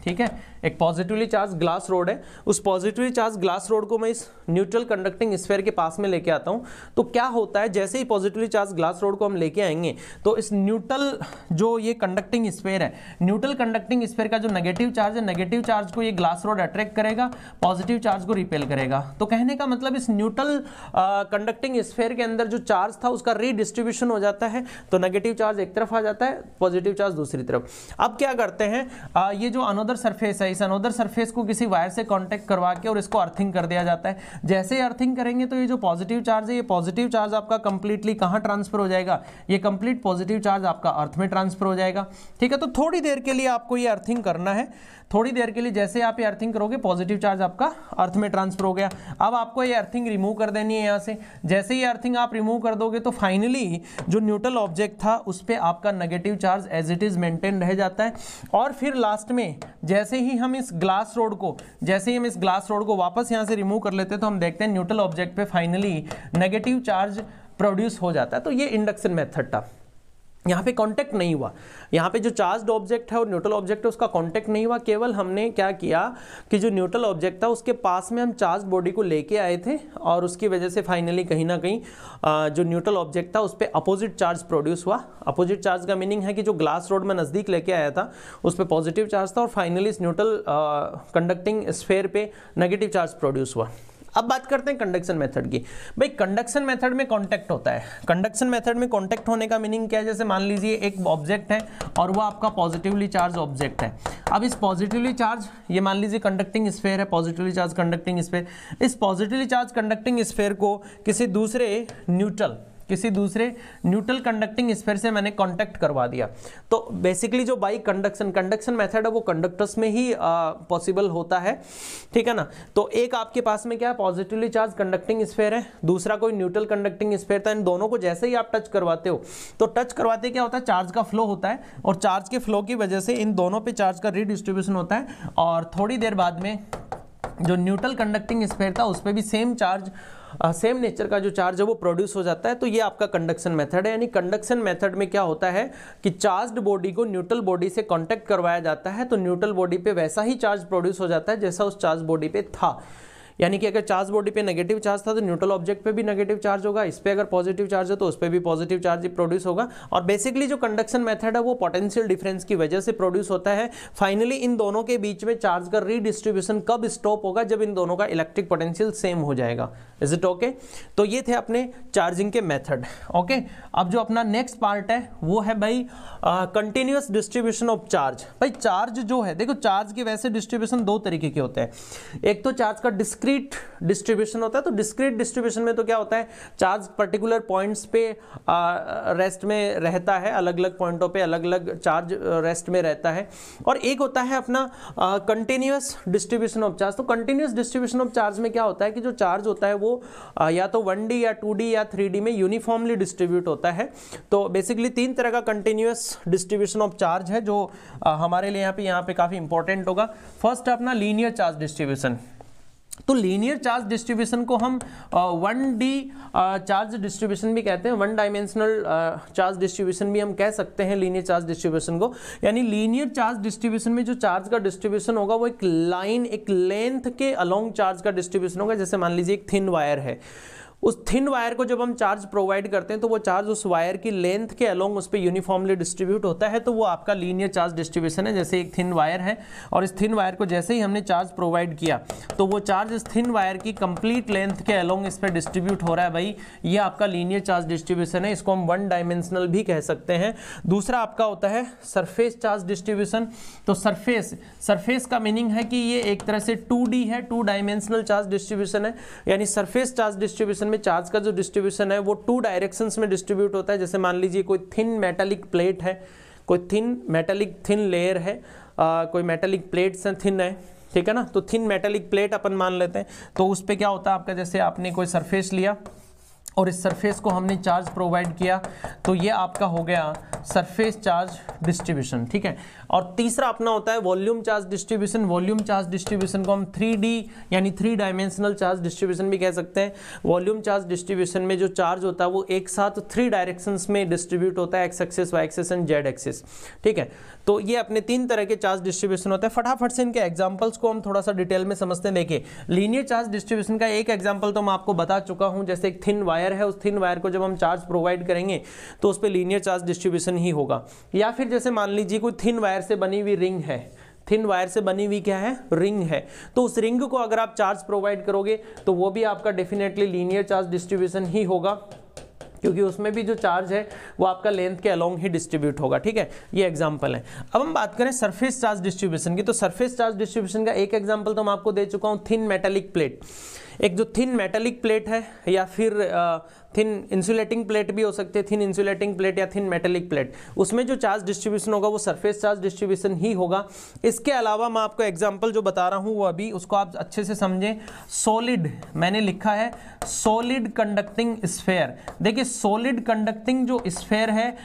ठीक है। एक पॉजिटिवली चार्ज ग्लास रोड है, उस पॉजिटिवली चार्ज ग्लास रोड को मैं इस न्यूट्रल कंडक्टिंग स्फीयर के पास में लेके आता हूं। तो क्या होता है, जैसे ही पॉजिटिवली चार्ज ग्लास रोड को हम लेके आएंगे तो इस न्यूट्रल जो ये कंडक्टिंग स्फीयर है, न्यूट्रल कंडक्टिंग स्फीयर का जो नेगेटिव चार्ज है, नेगेटिव चार्ज को ये ग्लास रोड अट्रैक्ट करेगा, पॉजिटिव चार्ज को रिपेल करेगा। तो कहने का मतलब इस न्यूट्रल कंडक्टिंग स्फीयर के अंदर जो चार्ज था उसका रीडिस्ट्रीब्यूशन हो जाता है। तो नेगेटिव चार्ज एक तरफ आ जाता है, पॉजिटिव चार्ज दूसरी तरफ। अब क्या करते हैं, ये जो अनदर सरफेस है इस अनदर सरफेस को किसी वायर से कांटेक्ट करवा के और इसको अर्थिंग कर दिया जाता है। जैसे ही अर्थिंग करेंगे तो ये जो पॉजिटिव चार्ज है, ये पॉजिटिव चार्ज आपका कंप्लीटली कहाँ ट्रांसफर हो जाएगा, ये कंप्लीट पॉजिटिव चार्ज आपका अर्थ में ट्रांसफर हो जाएगा। ठीक है, तो थोड़ी देर के लिए आपको ये अर्थिंग करना है, थोड़ी देर के लिए जैसे आप ये अर्थिंग करोगे पॉजिटिव चार्ज आपका अर्थ में ट्रांसफर हो गया। अब आपको ये अर्थिंग रिमूव कर देनी है यहाँ से। जैसे ही अर्थिंग आप रिमूव कर दोगे तो फाइनली जो न्यूट्रल ऑब्जेक्ट था उस पर आपका negative charge as it is maintain रह जाता है। और फिर लास्ट में जैसे ही हम इस ग्लास रोड को वापस यहाँ से रिमूव कर लेते हैं तो हम देखते हैं न्यूट्रल ऑब्जेक्ट पे फाइनली नेगेटिव चार्ज प्रोड्यूस हो जाता है। तो ये इंडक्शन मेथड था। यहाँ पे कांटेक्ट नहीं हुआ, यहाँ पे जो चार्ज्ड ऑब्जेक्ट है और न्यूट्रल ऑब्जेक्ट है उसका कांटेक्ट नहीं हुआ, केवल हमने क्या किया कि जो न्यूट्रल ऑब्जेक्ट था उसके पास में हम चार्ज बॉडी को लेके आए थे और उसकी वजह से फाइनली कहीं ना कहीं जो न्यूट्रल ऑब्जेक्ट था उस पर अपोजिट चार्ज प्रोड्यूस हुआ। अपोजिट चार्ज का मीनिंग है कि जो ग्लास रोड में नज़दीक लेके आया था उस पर पॉजिटिव चार्ज था और फाइनली इस न्यूट्रल कंडक्टिंग स्फेयर पे नेगेटिव चार्ज प्रोड्यूस हुआ। अब बात करते हैं कंडक्शन मेथड की। भाई कंडक्शन मेथड में कांटेक्ट होता है। कंडक्शन मेथड में कांटेक्ट होने का मीनिंग क्या है, जैसे मान लीजिए एक ऑब्जेक्ट है और वो आपका पॉजिटिवली चार्ज ऑब्जेक्ट है। अब इस पॉजिटिवली चार्ज, ये मान लीजिए कंडक्टिंग स्फेयर है, पॉजिटिवली चार्ज कंडक्टिंग स्फेयर, इस पॉजिटिवली चार्ज कंडक्टिंग स्फेयर को किसी दूसरे न्यूट्रल कंडक्टिंग स्फेयर से मैंने कांटेक्ट करवा दिया। तो बेसिकली जो बाई कंडक्शन मेथड है वो कंडक्टर्स में ही पॉसिबल होता है। ठीक है ना, तो एक आपके पास में क्या है, पॉजिटिवली चार्ज कंडक्टिंग स्फेयर है, दूसरा कोई न्यूट्रल कंडक्टिंग स्फेयर था। इन दोनों को जैसे ही आप टच करवाते हो तो टच करवाते क्या होता है, चार्ज का फ्लो होता है और चार्ज के फ्लो की वजह से इन दोनों पे चार्ज का रीडिस्ट्रीब्यूशन होता है और थोड़ी देर बाद में जो न्यूट्रल कंडक्टिंग स्फेयर था उस पर भी सेम नेचर का जो चार्ज है वो प्रोड्यूस हो जाता है। तो ये आपका कंडक्शन मेथड है। यानी कंडक्शन मेथड में क्या होता है कि चार्ज्ड बॉडी को न्यूट्रल बॉडी से कांटेक्ट करवाया जाता है तो न्यूट्रल बॉडी पे वैसा ही चार्ज प्रोड्यूस हो जाता है जैसा उस चार्ज बॉडी पे था। यानी कि अगर चार्ज बॉडी पे नेगेटिव चार्ज था तो न्यूट्रल ऑब्जेक्ट पे भी नेगेटिव चार्ज होगा, इस पे अगर पॉजिटिव चार्ज है तो उस पे भी पॉजिटिव चार्ज ही प्रोड्यूस होगा। और बेसिकली जो कंडक्शन मेथड है वो पोटेंशियल डिफरेंस की वजह से प्रोड्यूस होता है। फाइनली इन दोनों के बीच में चार्ज का रीडिस्ट्रीब्यूशन कब स्टॉप होगा, जब इन दोनों का इलेक्ट्रिक पोटेंशियल सेम हो जाएगा। Is it okay? तो ये थे अपने चार्जिंग के मेथड। ओके, अब जो अपना नेक्स्ट पार्ट है वो है भाई कंटिन्यूअस डिस्ट्रीब्यूशन ऑफ चार्ज। भाई चार्ज जो है, देखो चार्ज के वैसे डिस्ट्रीब्यूशन दो तरीके के होते हैं। एक तो चार्ज का डिस्क्रीट डिस्ट्रीब्यूशन होता है। तो डिस्क्रीट डिस्ट्रीब्यूशन में तो क्या होता है, चार्ज पर्टिकुलर पॉइंट्स पे रेस्ट में रहता है, अलग अलग पॉइंटों पे अलग अलग चार्ज रेस्ट में रहता है। और एक होता है अपना कंटिन्यूअस डिस्ट्रीब्यूशन ऑफ चार्ज। तो कंटिन्यूअस डिस्ट्रीब्यूशन ऑफ चार्ज में क्या होता है कि जो चार्ज होता है वो या तो 1D या 2D या 3D में यूनिफॉर्मली डिस्ट्रीब्यूट होता है। तो बेसिकली तीन तरह का कंटिन्यूअस डिस्ट्रीब्यूशन ऑफ चार्ज है जो हमारे लिए यहाँ पे काफी इंपॉर्टेंट होगा। फर्स्ट है अपना लीनियर चार्ज डिस्ट्रीब्यूशन। तो लीनियर चार्ज डिस्ट्रीब्यूशन को हम 1D चार्ज डिस्ट्रीब्यूशन भी कहते हैं, वन डायमेंशनल चार्ज डिस्ट्रीब्यूशन भी हम कह सकते हैं लीनियर चार्ज डिस्ट्रीब्यूशन को। यानी लीनियर चार्ज डिस्ट्रीब्यूशन में जो चार्ज का डिस्ट्रीब्यूशन होगा वो एक लाइन, एक लेंथ के अलोंग चार्ज का डिस्ट्रीब्यूशन होगा। जैसे मान लीजिए एक थिन वायर है, उस थिन वायर को जब हम चार्ज प्रोवाइड करते हैं तो वो चार्ज उस वायर की लेंथ के अलोंग उस पर यूनिफॉर्मली डिस्ट्रीब्यूट होता है। तो वो आपका लीनियर चार्ज डिस्ट्रीब्यूशन है। जैसे एक थिन वायर है और इस थिन वायर को जैसे ही हमने चार्ज प्रोवाइड किया तो वो चार्ज इस थिन वायर की कंप्लीट लेंथ के अलोंग इस पर डिस्ट्रीब्यूट हो रहा है। भाई ये आपका लीनियर चार्ज डिस्ट्रीब्यूशन है, इसको हम वन डायमेंशनल भी कह सकते हैं। दूसरा आपका होता है सरफेस चार्ज डिस्ट्रीब्यूशन। तो सरफेस का मीनिंग है कि ये एक तरह से 2D है, टू डायमेंशनल चार्ज डिस्ट्रीब्यूशन है। यानी सरफेस चार्ज डिस्ट्रीब्यूशन में चार्ज का जो डिस्ट्रीब्यूशन है वो टू डायरेक्शंस में डिस्ट्रीब्यूट होता है। जैसे मान लीजिए कोई थिन मेटालिक प्लेट है, कोई थिन लेयर है, कोई मेटालिक प्लेट्स हैं, थिन है, ठीक है ना। तो थिन मेटालिक प्लेट अपन मान लेते हैं। तो उस पे क्या होता है आपका, जैसे आपने कोई सरफेस लिया और इस सरफेस को हमने चार्ज प्रोवाइड किया तो ये आपका हो गया सरफेस चार्ज डिस्ट्रीब्यूशन, ठीक है। और तीसरा अपना होता है volume charge distribution. Volume charge distribution को हम 3D यानी 3 डायमेंशनल चार्ज डिस्ट्रीब्यूशन भी कह सकते हैं। वॉल्यूम चार्ज डिस्ट्रीब्यूशन में जो चार्ज होता है वो एक साथ 3 डायरेक्शंस में डिस्ट्रीब्यूट होता है, X axis, Y axis and Z axis, ठीक है। तो ये अपने 3 तरह के चार्ज डिस्ट्रीब्यूशन होते हैं। फटाफट से इनके एग्जाम्पल्स को हम थोड़ा सा डिटेल में समझते हैं। देखिए लीनियर चार्ज डिस्ट्रीब्यूशन का एक एग्जाम्पल तो मैं आपको बता चुका हूँ। जैसे एक थिन वायर है, उस थिन वायर को जब हम चार्ज प्रोवाइड करेंगे तो उस पर लीनियर चार्ज डिस्ट्रीब्यूशन ही होगा। या फिर जैसे मान लीजिए कोई थिन वायर से बनी हुई रिंग है, थिन वायर से बनी हुई क्या है, रिंग है। तो उस रिंग को अगर आप चार्ज प्रोवाइड करोगे तो वो भी आपका डेफिनेटली लीनियर चार्ज डिस्ट्रीब्यूशन ही होगा। क्योंकि उसमें भी जो चार्ज है वो आपका लेंथ के अलोंग ही डिस्ट्रीब्यूट होगा, ठीक है। ये एग्जांपल है। अब हम बात करें सरफेस चार्ज डिस्ट्रीब्यूशन की, तो सरफेस चार्ज डिस्ट्रीब्यूशन का एक एग्जांपल तो मैं आपको दे चुका हूं, थिन मेटालिक प्लेट। एक जो थिन मेटालिक प्लेट है या फिर थिन इंसुलेटिंग प्लेट भी हो सकती है, थिन इंसुलेटिंग प्लेट या थिन मेटालिक प्लेट, उसमें जो चार्ज डिस्ट्रीब्यूशन होगा वो सरफेस चार्ज डिस्ट्रीब्यूशन ही होगा। इसके अलावा मैं आपको एग्जांपल जो बता रहा हूं वो अभी उसको आप अच्छे से समझें। सॉलिड, मैंने लिखा है सॉलिड कंडक्टिंग स्फेयर। देखिए सॉलिड कंडक्टिंग जो स्फेयर है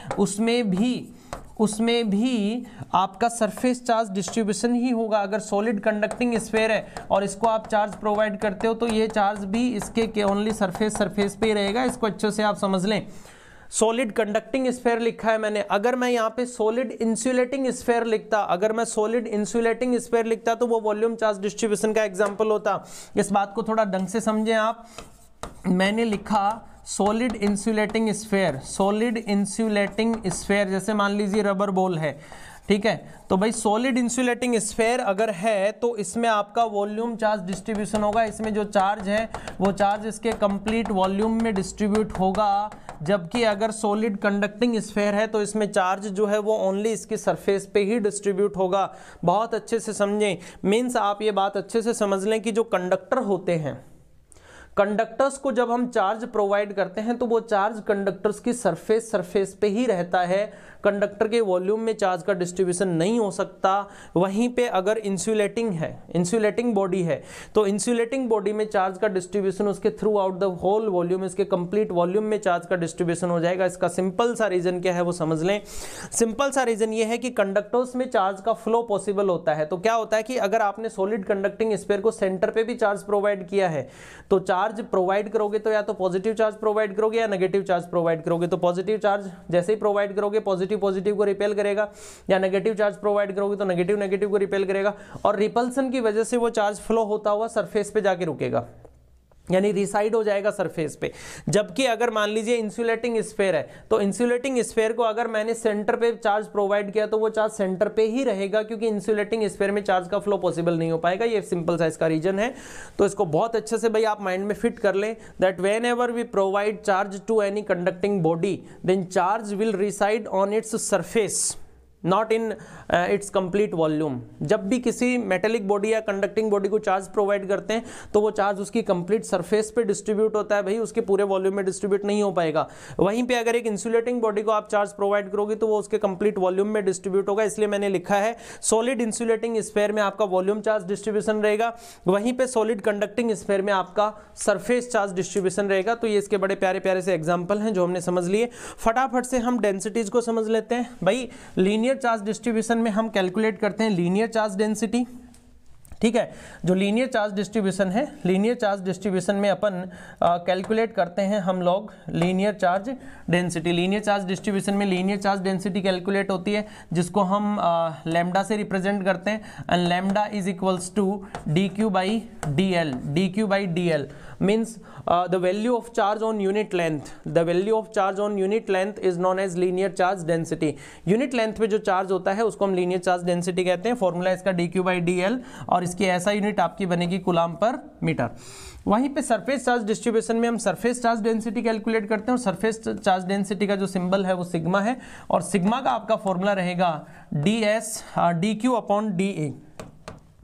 उसमें भी आपका सरफेस चार्ज डिस्ट्रीब्यूशन ही होगा। अगर सॉलिड कंडक्टिंग स्फेयर है और इसको आप चार्ज प्रोवाइड करते हो तो ये चार्ज भी इसके ओनली सरफेस पे ही रहेगा। इसको अच्छे से आप समझ लें। सॉलिड कंडक्टिंग स्फेयर लिखा है मैंने। अगर मैं यहाँ पे सॉलिड इंसुलेटिंग स्फेयर लिखता तो वो वॉल्यूम चार्ज डिस्ट्रीब्यूशन का एग्जाम्पल होता। इस बात को थोड़ा ढंग से समझें आप। मैंने लिखा सॉलिड इंसुलेटिंग स्फेयर, जैसे मान लीजिए रबर बॉल है, ठीक है। तो भाई सॉलिड इंसुलेटिंग स्फेयर अगर है तो इसमें आपका वॉल्यूम चार्ज डिस्ट्रीब्यूशन होगा। इसमें जो चार्ज है वो चार्ज इसके कंप्लीट वॉल्यूम में डिस्ट्रीब्यूट होगा। जबकि अगर सॉलिड कंडक्टिंग स्फेयर है तो इसमें चार्ज जो है वो ओनली इसकी सरफेस पे ही डिस्ट्रीब्यूट होगा। बहुत अच्छे से समझें। मीन्स आप ये बात अच्छे से समझ लें कि जो कंडक्टर होते हैं, कंडक्टर्स को जब हम चार्ज प्रोवाइड करते हैं तो वो चार्ज कंडक्टर्स की सरफेस पे ही रहता है। कंडक्टर के वॉल्यूम में चार्ज का डिस्ट्रीब्यूशन नहीं हो सकता। वहीं पे अगर इंसुलेटिंग बॉडी है तो इंसुलेटिंग बॉडी में चार्ज का डिस्ट्रीब्यूशन उसके throughout the whole volume, इसके कंप्लीट वॉल्यूम में चार्ज का डिस्ट्रीब्यूशन हो जाएगा। इसका सिंपल सा रीजन क्या है वो समझ लें। सिंपल सा रीजन ये है कि कंडक्टर्स में चार्ज का फ्लो पॉसिबल होता है। तो क्या होता है कि अगर आपने सॉलिड कंडक्टिंग स्फीयर को सेंटर पे भी चार्ज प्रोवाइड किया है तो चार्ज प्रोवाइड करोगे तो या तो पॉजिटिव चार्ज प्रोवाइड करोगे या नेगेटिव चार्ज प्रोवाइड करोगे। तो पॉजिटिव चार्ज जैसे ही प्रोवाइड करोगे पॉजिटिव को रिपेल करेगा, या नेगेटिव चार्ज प्रोवाइड करोगे तो नेगेटिव को रिपेल करेगा, और रिपल्सन की वजह से वो चार्ज फ्लो होता हुआ सरफेस पे जाके रुकेगा, यानी रिसाइड हो जाएगा सरफेस पे। जबकि अगर मान लीजिए इंसुलेटिंग स्फीयर है तो इंसुलेटिंग स्फीयर को अगर मैंने सेंटर पे चार्ज प्रोवाइड किया तो वो चार्ज सेंटर पे ही रहेगा, क्योंकि इंसुलेटिंग स्फीयर में चार्ज का फ्लो पॉसिबल नहीं हो पाएगा। ये सिंपल सा इसका रीजन है। तो इसको बहुत अच्छे से भाई आप माइंड में फिट कर लें that whenever we provide charge to any conducting body then charge will reside on its surface, not in its complete volume. जब भी किसी मेटेलिक बॉडी या कंडक्टिंग बॉडी को चार्ज प्रोवाइड करते हैं तो वो चार्ज उसकी कंप्लीट सरफेस पे डिस्ट्रीब्यूट होता है, भाई उसके पूरे वॉल्यूम में डिस्ट्रीब्यूट नहीं हो पाएगा। वहीं पे अगर एक इंसुलेटिंग बॉडी को आप चार्ज प्रोवाइड करोगे तो वो उसके कंप्लीट वॉल्यूम में डिस्ट्रीब्यूट होगा। इसलिए मैंने लिखा है सॉलिड इंसुलेटिंग स्फीयर में आपका वॉल्यूम चार्ज डिस्ट्रीब्यूशन रहेगा, वहीं पे सॉलिड कंडक्टिंग स्फीयर में आपका सरफेस चार्ज डिस्ट्रीब्यूशन रहेगा। तो ये इसके बड़े प्यारे प्यारे से एग्जाम्पल हैं जो हमने समझ लिए। फटाफट से हम डेंसिटीज को समझ लेते हैं। भाई लीनियर चार्ज डिस्ट्रीब्यूशन में हम कैलकुलेट करते हैं लीनियर चार्ज डेंसिटी, ठीक है। जो लीनियर चार्ज डिस्ट्रीब्यूशन है, लीनियर चार्ज डिस्ट्रीब्यूशन में अपन कैलकुलेट करते हैं हम लोग linear charge density. Linear charge distribution में लीनियर चार्ज डेंसिटी कैलकुलेट होती है जिसको हम लैम्डा से रिप्रेजेंट करते हैं, and lambda is equals to dq by dl means the value of charge on unit length is known as linear charge density। Unit length पे जो चार्ज होता है उसको हम लीनियर चार्ज डेंसिटी कहते हैं। फॉर्मूला इसका dq बाई dl, और इसकी ऐसा यूनिट आपकी बनेगी कूलाम पर मीटर। वहीं पे सरफेस चार्ज डिस्ट्रीब्यूशन में हम सरफेस चार्ज डेंसिटी कैलकुलेट करते हैं, और सरफेस चार्ज डेंसिटी का जो सिंबल है वो सिग्मा है, और सिग्मा का आपका फॉर्मूला रहेगा dq अपॉन da।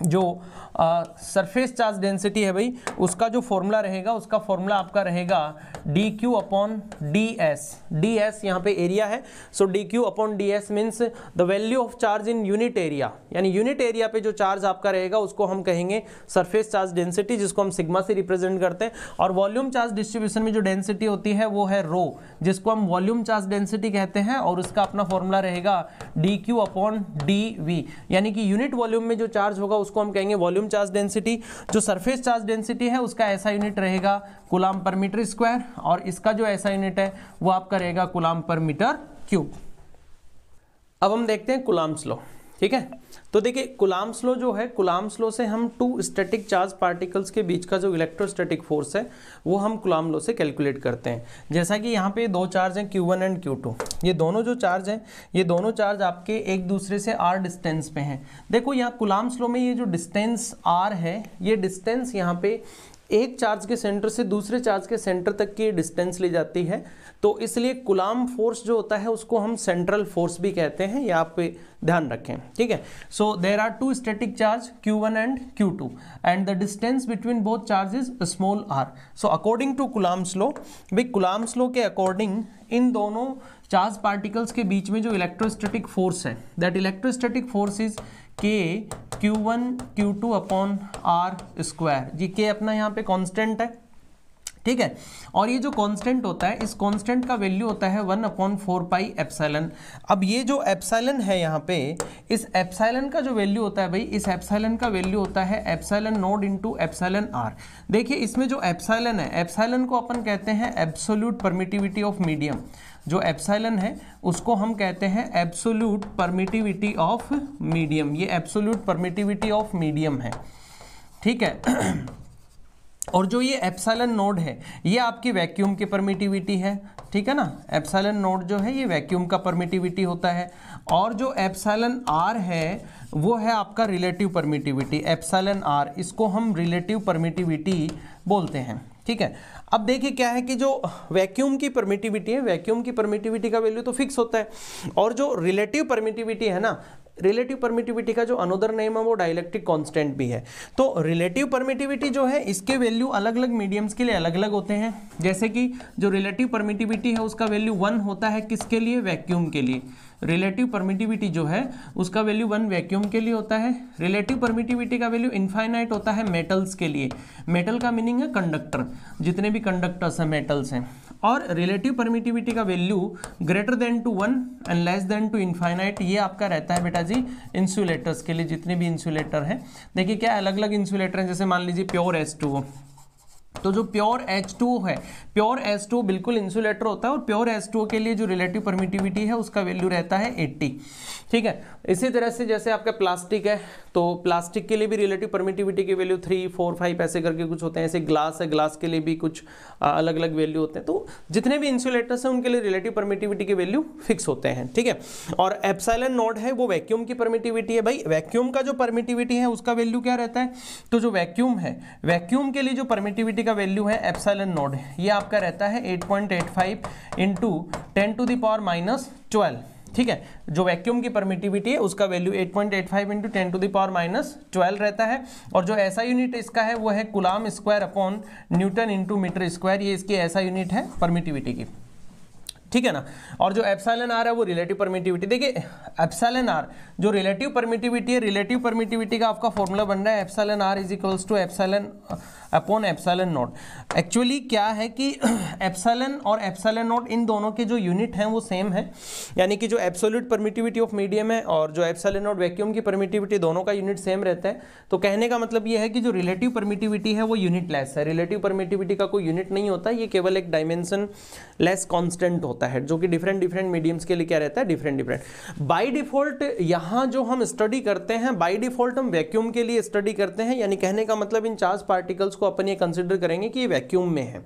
जो सरफेस चार्ज डेंसिटी है भाई उसका जो फॉर्मूला रहेगा, उसका फॉर्मूला आपका रहेगा dq अपॉन ds यहाँ पे एरिया है, सो dq upon ds means the value of charge in unit area, यानी यूनिट एरिया पे जो चार्ज आपका रहेगा उसको हम कहेंगे सरफेस चार्ज डेंसिटी, जिसको हम सिग्मा से रिप्रेजेंट करते हैं। और वॉल्यूम चार्ज डिस्ट्रीब्यूशन में जो डेंसिटी होती है वो है रो, जिसको हम वॉल्यूम चार्ज डेंसिटी कहते हैं, और उसका अपना फॉर्मूला रहेगा dq अपॉन dv, यानी कि यूनिट वॉल्यूम में जो चार्ज होगा उसको हम कहेंगे वॉल्यूम चार्ज डेंसिटी। जो सरफेस चार्ज डेंसिटी है उसका ऐसा यूनिट रहेगा कूलाम पर मीटर स्क्वायर, और इसका जो ऐसा यूनिट है वो आपका रहेगा कूलाम पर मीटर क्यूब। अब हम देखते हैं कूलाम्स लॉ, ठीक है। तो देखिए कूलाम्स लॉ जो है, कूलाम्स लॉ से हम टू स्टैटिक चार्ज पार्टिकल्स के बीच का जो इलेक्ट्रोस्टैटिक फोर्स है वो हम कूलाम लॉ से कैलकुलेट करते हैं। जैसा कि यहाँ पे दो चार्ज हैं Q1 एंड Q2, ये दोनों जो चार्ज हैं ये दोनों चार्ज आपके एक दूसरे से r डिस्टेंस पे हैं। देखो यहाँ कूलाम्स लॉ में ये जो डिस्टेंस r है, ये डिस्टेंस यहाँ पे एक चार्ज के सेंटर से दूसरे चार्ज के सेंटर तक की डिस्टेंस ली जाती है, तो इसलिए कूलाम फोर्स जो होता है उसको हम सेंट्रल फोर्स भी कहते हैं, ये आप ध्यान रखें, ठीक है। So there are two static charge Q1 and Q2 and the distance between both charges small r। So according to Coulomb's law, भाई कूलाम्स लॉ के अकॉर्डिंग इन दोनों चार्ज पार्टिकल्स के बीच में जो इलेक्ट्रोस्टैटिक फोर्स है, that electrostatic force is K Q1 Q2 upon R square. जी K अपना यहाँ पे कांस्टेंट है, ठीक है, और ये जो कांस्टेंट होता है, इस कांस्टेंट का वैल्यू होता है 1/4 पाई एप्सिलॉन। अब ये जो एप्सिलॉन है यहाँ पे, इस एप्सिलॉन का जो वैल्यू होता है भाई, इस एप्सिलॉन का वैल्यू होता है epsilon naught into epsilon R. देखिए इसमें जो एप्सिलॉन है, एप्सिलॉन को अपन कहते हैं एब्सोल्यूट परमिटिविटी ऑफ मीडियम। जो एप्सिलॉन है उसको हम कहते हैं एब्सोल्यूट परमिटिविटी ऑफ मीडियम, ये एब्सोल्यूट परमिटिविटी ऑफ मीडियम है, ठीक है। और जो ये एप्सिलॉन नोड है ये आपकी वैक्यूम की परमिटिविटी है, ठीक है ना, एप्सिलॉन नोड जो है ये वैक्यूम का परमिटिविटी होता है। और जो एप्सिलॉन आर है वो है आपका रिलेटिव परमिटिविटी, एप्सिलॉन आर, इसको हम रिलेटिव परमिटिविटी बोलते हैं, ठीक है। अब देखिए क्या है कि जो वैक्यूम की परमिटिविटी है, वैक्यूम की परमिटिविटी का वैल्यू तो फिक्स होता है, और जो रिलेटिव परमिटिविटी है ना, रिलेटिव परमिटिविटी का जो अनदर नेम है वो डाइलेक्ट्रिक कांस्टेंट भी है। तो रिलेटिव परमिटिविटी जो है इसके वैल्यू अलग अलग मीडियम्स के लिए अलग अलग होते हैं। जैसे कि जो रिलेटिव परमिटिविटी है उसका वैल्यू 1 होता है किसके लिए, वैक्यूम के लिए। रिलेटिव परमिटिविटी जो है उसका वैल्यू 1 वैक्यूम के लिए होता है। रिलेटिव परमिटिविटी का वैल्यू इनफाइनाइट होता है मेटल्स के लिए। मेटल का मीनिंग है कंडक्टर, जितने भी कंडक्टर्स हैं मेटल्स हैं। और रिलेटिव परमिटिविटी का value greater than to 1 and less than to infinite, ये आपका रहता है बेटा जी इंसुलेटर्स के लिए, जितने भी इंसुलेटर हैं। देखिए क्या अलग अलग इंसुलेटर हैं, जैसे मान लीजिए प्योर H2O, तो जो प्योर H2O है, प्योर H2O बिल्कुल इंसुलेटर होता है, और प्योर H2O के लिए जो रिलेटिव परमिटिविटी है उसका वैल्यू रहता है 80, ठीक है। इसी तरह से जैसे आपका प्लास्टिक है, तो प्लास्टिक के लिए भी रिलेटिव परमिटिविटी की वैल्यू 3, 4, 5 ऐसे करके कुछ होते हैं। ऐसे ग्लास है, ग्लास के लिए भी कुछ अलग अलग वैल्यू होते हैं। तो जितने भी इंसुलेटर्स हैं उनके लिए रिलेटिव परमिटिविटी के वैल्यू फिक्स होते हैं, ठीक है। और एप्सिलॉन नोड है वो वैक्यूम की परमिटिविटी है। भाई वैक्यूम का जो परमिटिविटी है उसका वैल्यू क्या रहता है, तो जो वैक्यूम है, वैक्यूम के लिए जो परमिटिविटी का वैल्यू है एप्सिलॉन नोड, ये आपका रहता है 8.85 इंटू 10⁻⁻12, ठीक है। जो वैक्यूम की परमिटिविटी है उसका वैल्यू 8.85 इंटू 10⁻12 रहता है। और जो ऐसा यूनिट इसका है वो है coulomb square upon newton into metre square, ये इसकी ऐसा यूनिट है परमिटिविटी की, ठीक है ना। और जो एप्सिलॉन आर है वो रिलेटिव परमिटिविटी। देखिए एप्सिलॉन आर जो रिलेटिव परमिटिविटी है, रिलेटिव परमिटिविटी का आपका फॉर्मूला बन रहा है epsilon R is equals to epsilon upon epsilon naught. Actually क्या है कि एप्सिलॉन और एप्सिलॉन नोट इन दोनों के जो यूनिट हैं वो सेम है, यानी कि जो एब्सोल्यूट परमिटिविटी ऑफ मीडियम है और जो एप्सिलॉन नोट वैक्यूम की परमिटिविटी, दोनों का यूनिट सेम रहता है। तो कहने का मतलब ये है कि जो रिलेटिव परमिटिविटी है वो यूनिट लेस है। रिलेटिव परमिटिविटी का कोई यूनिट नहीं होता, ये केवल एक डायमेंशन लेस कॉन्स्टेंट होता है, जो कि डिफरेंट मीडियम्स के लिए क्या रहता है, डिफरेंट। बाय डिफॉल्ट यहाँ जो हम स्टडी करते हैं, बाय डिफॉल्ट हम वैक्यूम के लिए स्टडी करते हैं, यानी कहने का मतलब इन चार्ज पार्टिकल्स को अपन ये कंसीडर करेंगे कि ये वैक्यूम में है।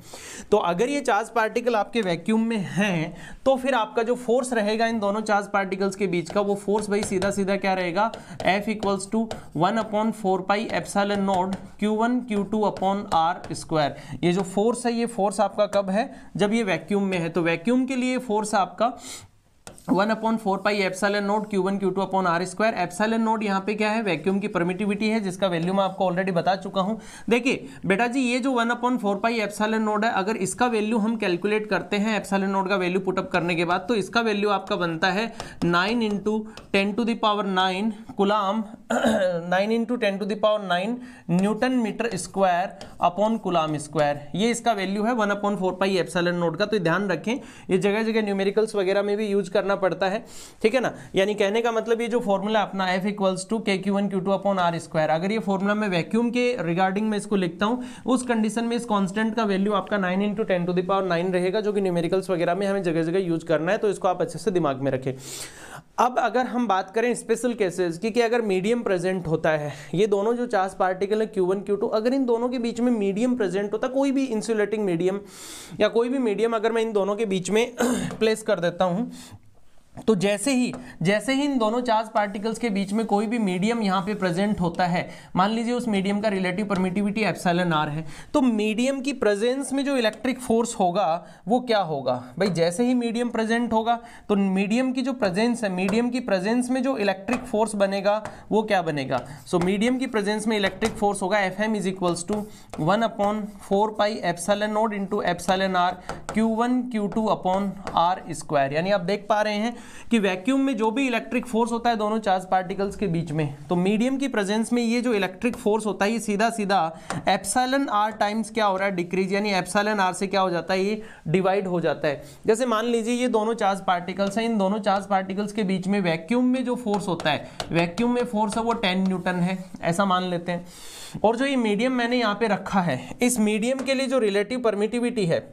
तो अगर ये चार्ज पार्टिकल आपके वैक्यूम में हैं तो फिर आपका जो फोर्स रहेगा इन दोनों चार्ज पार्टिकल्स के बीच का, वो फोर्स भाई सीधा सीधा क्या रहेगा, F equals to 1/4 pi epsilon naught Q1 Q2 upon R square. ये जो फोर्स है, ये फोर्स आपका कब है, जब ये वैक्यूम में है। तो वैक्यूम के लिए फोर्स आपका 1/4 pi epsilon naught Q1 Q2 upon R square. Epsilon note यहाँ पे क्या है, वैक्यूम की परमिटिविटी है, जिसका वैल्यू मैं आपको ऑलरेडी बता चुका हूँ। देखिए बेटा जी ये जो 1/4 पाई एप्सिलॉन नोट है, अगर इसका वैल्यू हम कैलकुलेट करते हैं एप्सिलॉन नोट का वैल्यू पुटअप करने के बाद, तो इसका वैल्यू आपका बनता है 9 into 10⁹ coulomb 9 into 10⁹ newton metre square upon coulomb square. ये इसका वैल्यू है 1/4 पाई एप्सिलॉन नोट का। तो ध्यान रखें ये जगह जगह न्यूमेरिकल्स वगैरह में भी यूज करना पड़ता है, ठीक है ना। यानी कहने का मतलब ये जो फॉर्मूला अपना F equals to KQ1 Q2 upon R square, अगर ये फॉर्मूला मैं वैक्यूम के रिगार्डिंग में इसको लिखता हूं, उस कंडीशन में इस कांस्टेंट का वैल्यू आपका 9 इंटू 10⁹ रहेगा, जो कि न्यूमेरिकल्स वगैरह में हमें जगह जगह यूज करना है। तो इसको आप अच्छे से दिमाग में रखें। अब अगर हम बात करें स्पेशल केसेस की, कि अगर मीडियम प्रेजेंट होता है, ये दोनों जो चार्ज पार्टिकल है Q1 Q2, अगर इन दोनों के बीच में मीडियम प्रेजेंट होता, कोई भी इंसुलेटिंग मीडियम या कोई भी मीडियम अगर मैं इन दोनों के बीच में प्लेस कर देता हूं, तो जैसे ही इन दोनों चार्ज पार्टिकल्स के बीच में कोई भी मीडियम यहाँ पे प्रेजेंट होता है, मान लीजिए उस मीडियम का रिलेटिव परमिटिविटी एप्सिलॉन आर है, तो मीडियम की प्रेजेंस में जो इलेक्ट्रिक फोर्स होगा वो क्या होगा भाई, जैसे ही मीडियम प्रेजेंट होगा तो मीडियम की जो प्रेजेंस है, मीडियम की प्रेजेंस में जो इलेक्ट्रिक फोर्स बनेगा वो क्या बनेगा, सो मीडियम की प्रेजेंस में इलेक्ट्रिक फोर्स होगा Fm is equals to 1/4 pi epsilon naught into epsilon R Q1 Q2 upon R square. यानी आप देख पा रहे हैं कि वैक्यूम में जो भी इलेक्ट्रिक फोर्स होता है दोनों चार्ज पार्टिकल्स के बीच में, तो मीडियम की प्रेजेंस में ये जो इलेक्ट्रिक फोर्स होता है ये सीधा सीधा एप्सिलॉन आर टाइम्स क्या हो रहा है, डिक्रीज, यानी एप्सिलॉन आर से क्या हो जाता है, ये डिवाइड हो जाता है। जैसे मान लीजिए ये दोनों चार्ज पार्टिकल्स हैं, इन दोनों चार्ज पार्टिकल्स के बीच में वैक्यूम में जो फोर्स होता है, वैक्यूम में फोर्स है वो 10 न्यूटन है, ऐसा मान लेते हैं। और जो ये मीडियम मैंने यहाँ पे रखा है, इस मीडियम के लिए जो रिलेटिव परमिटिविटी है,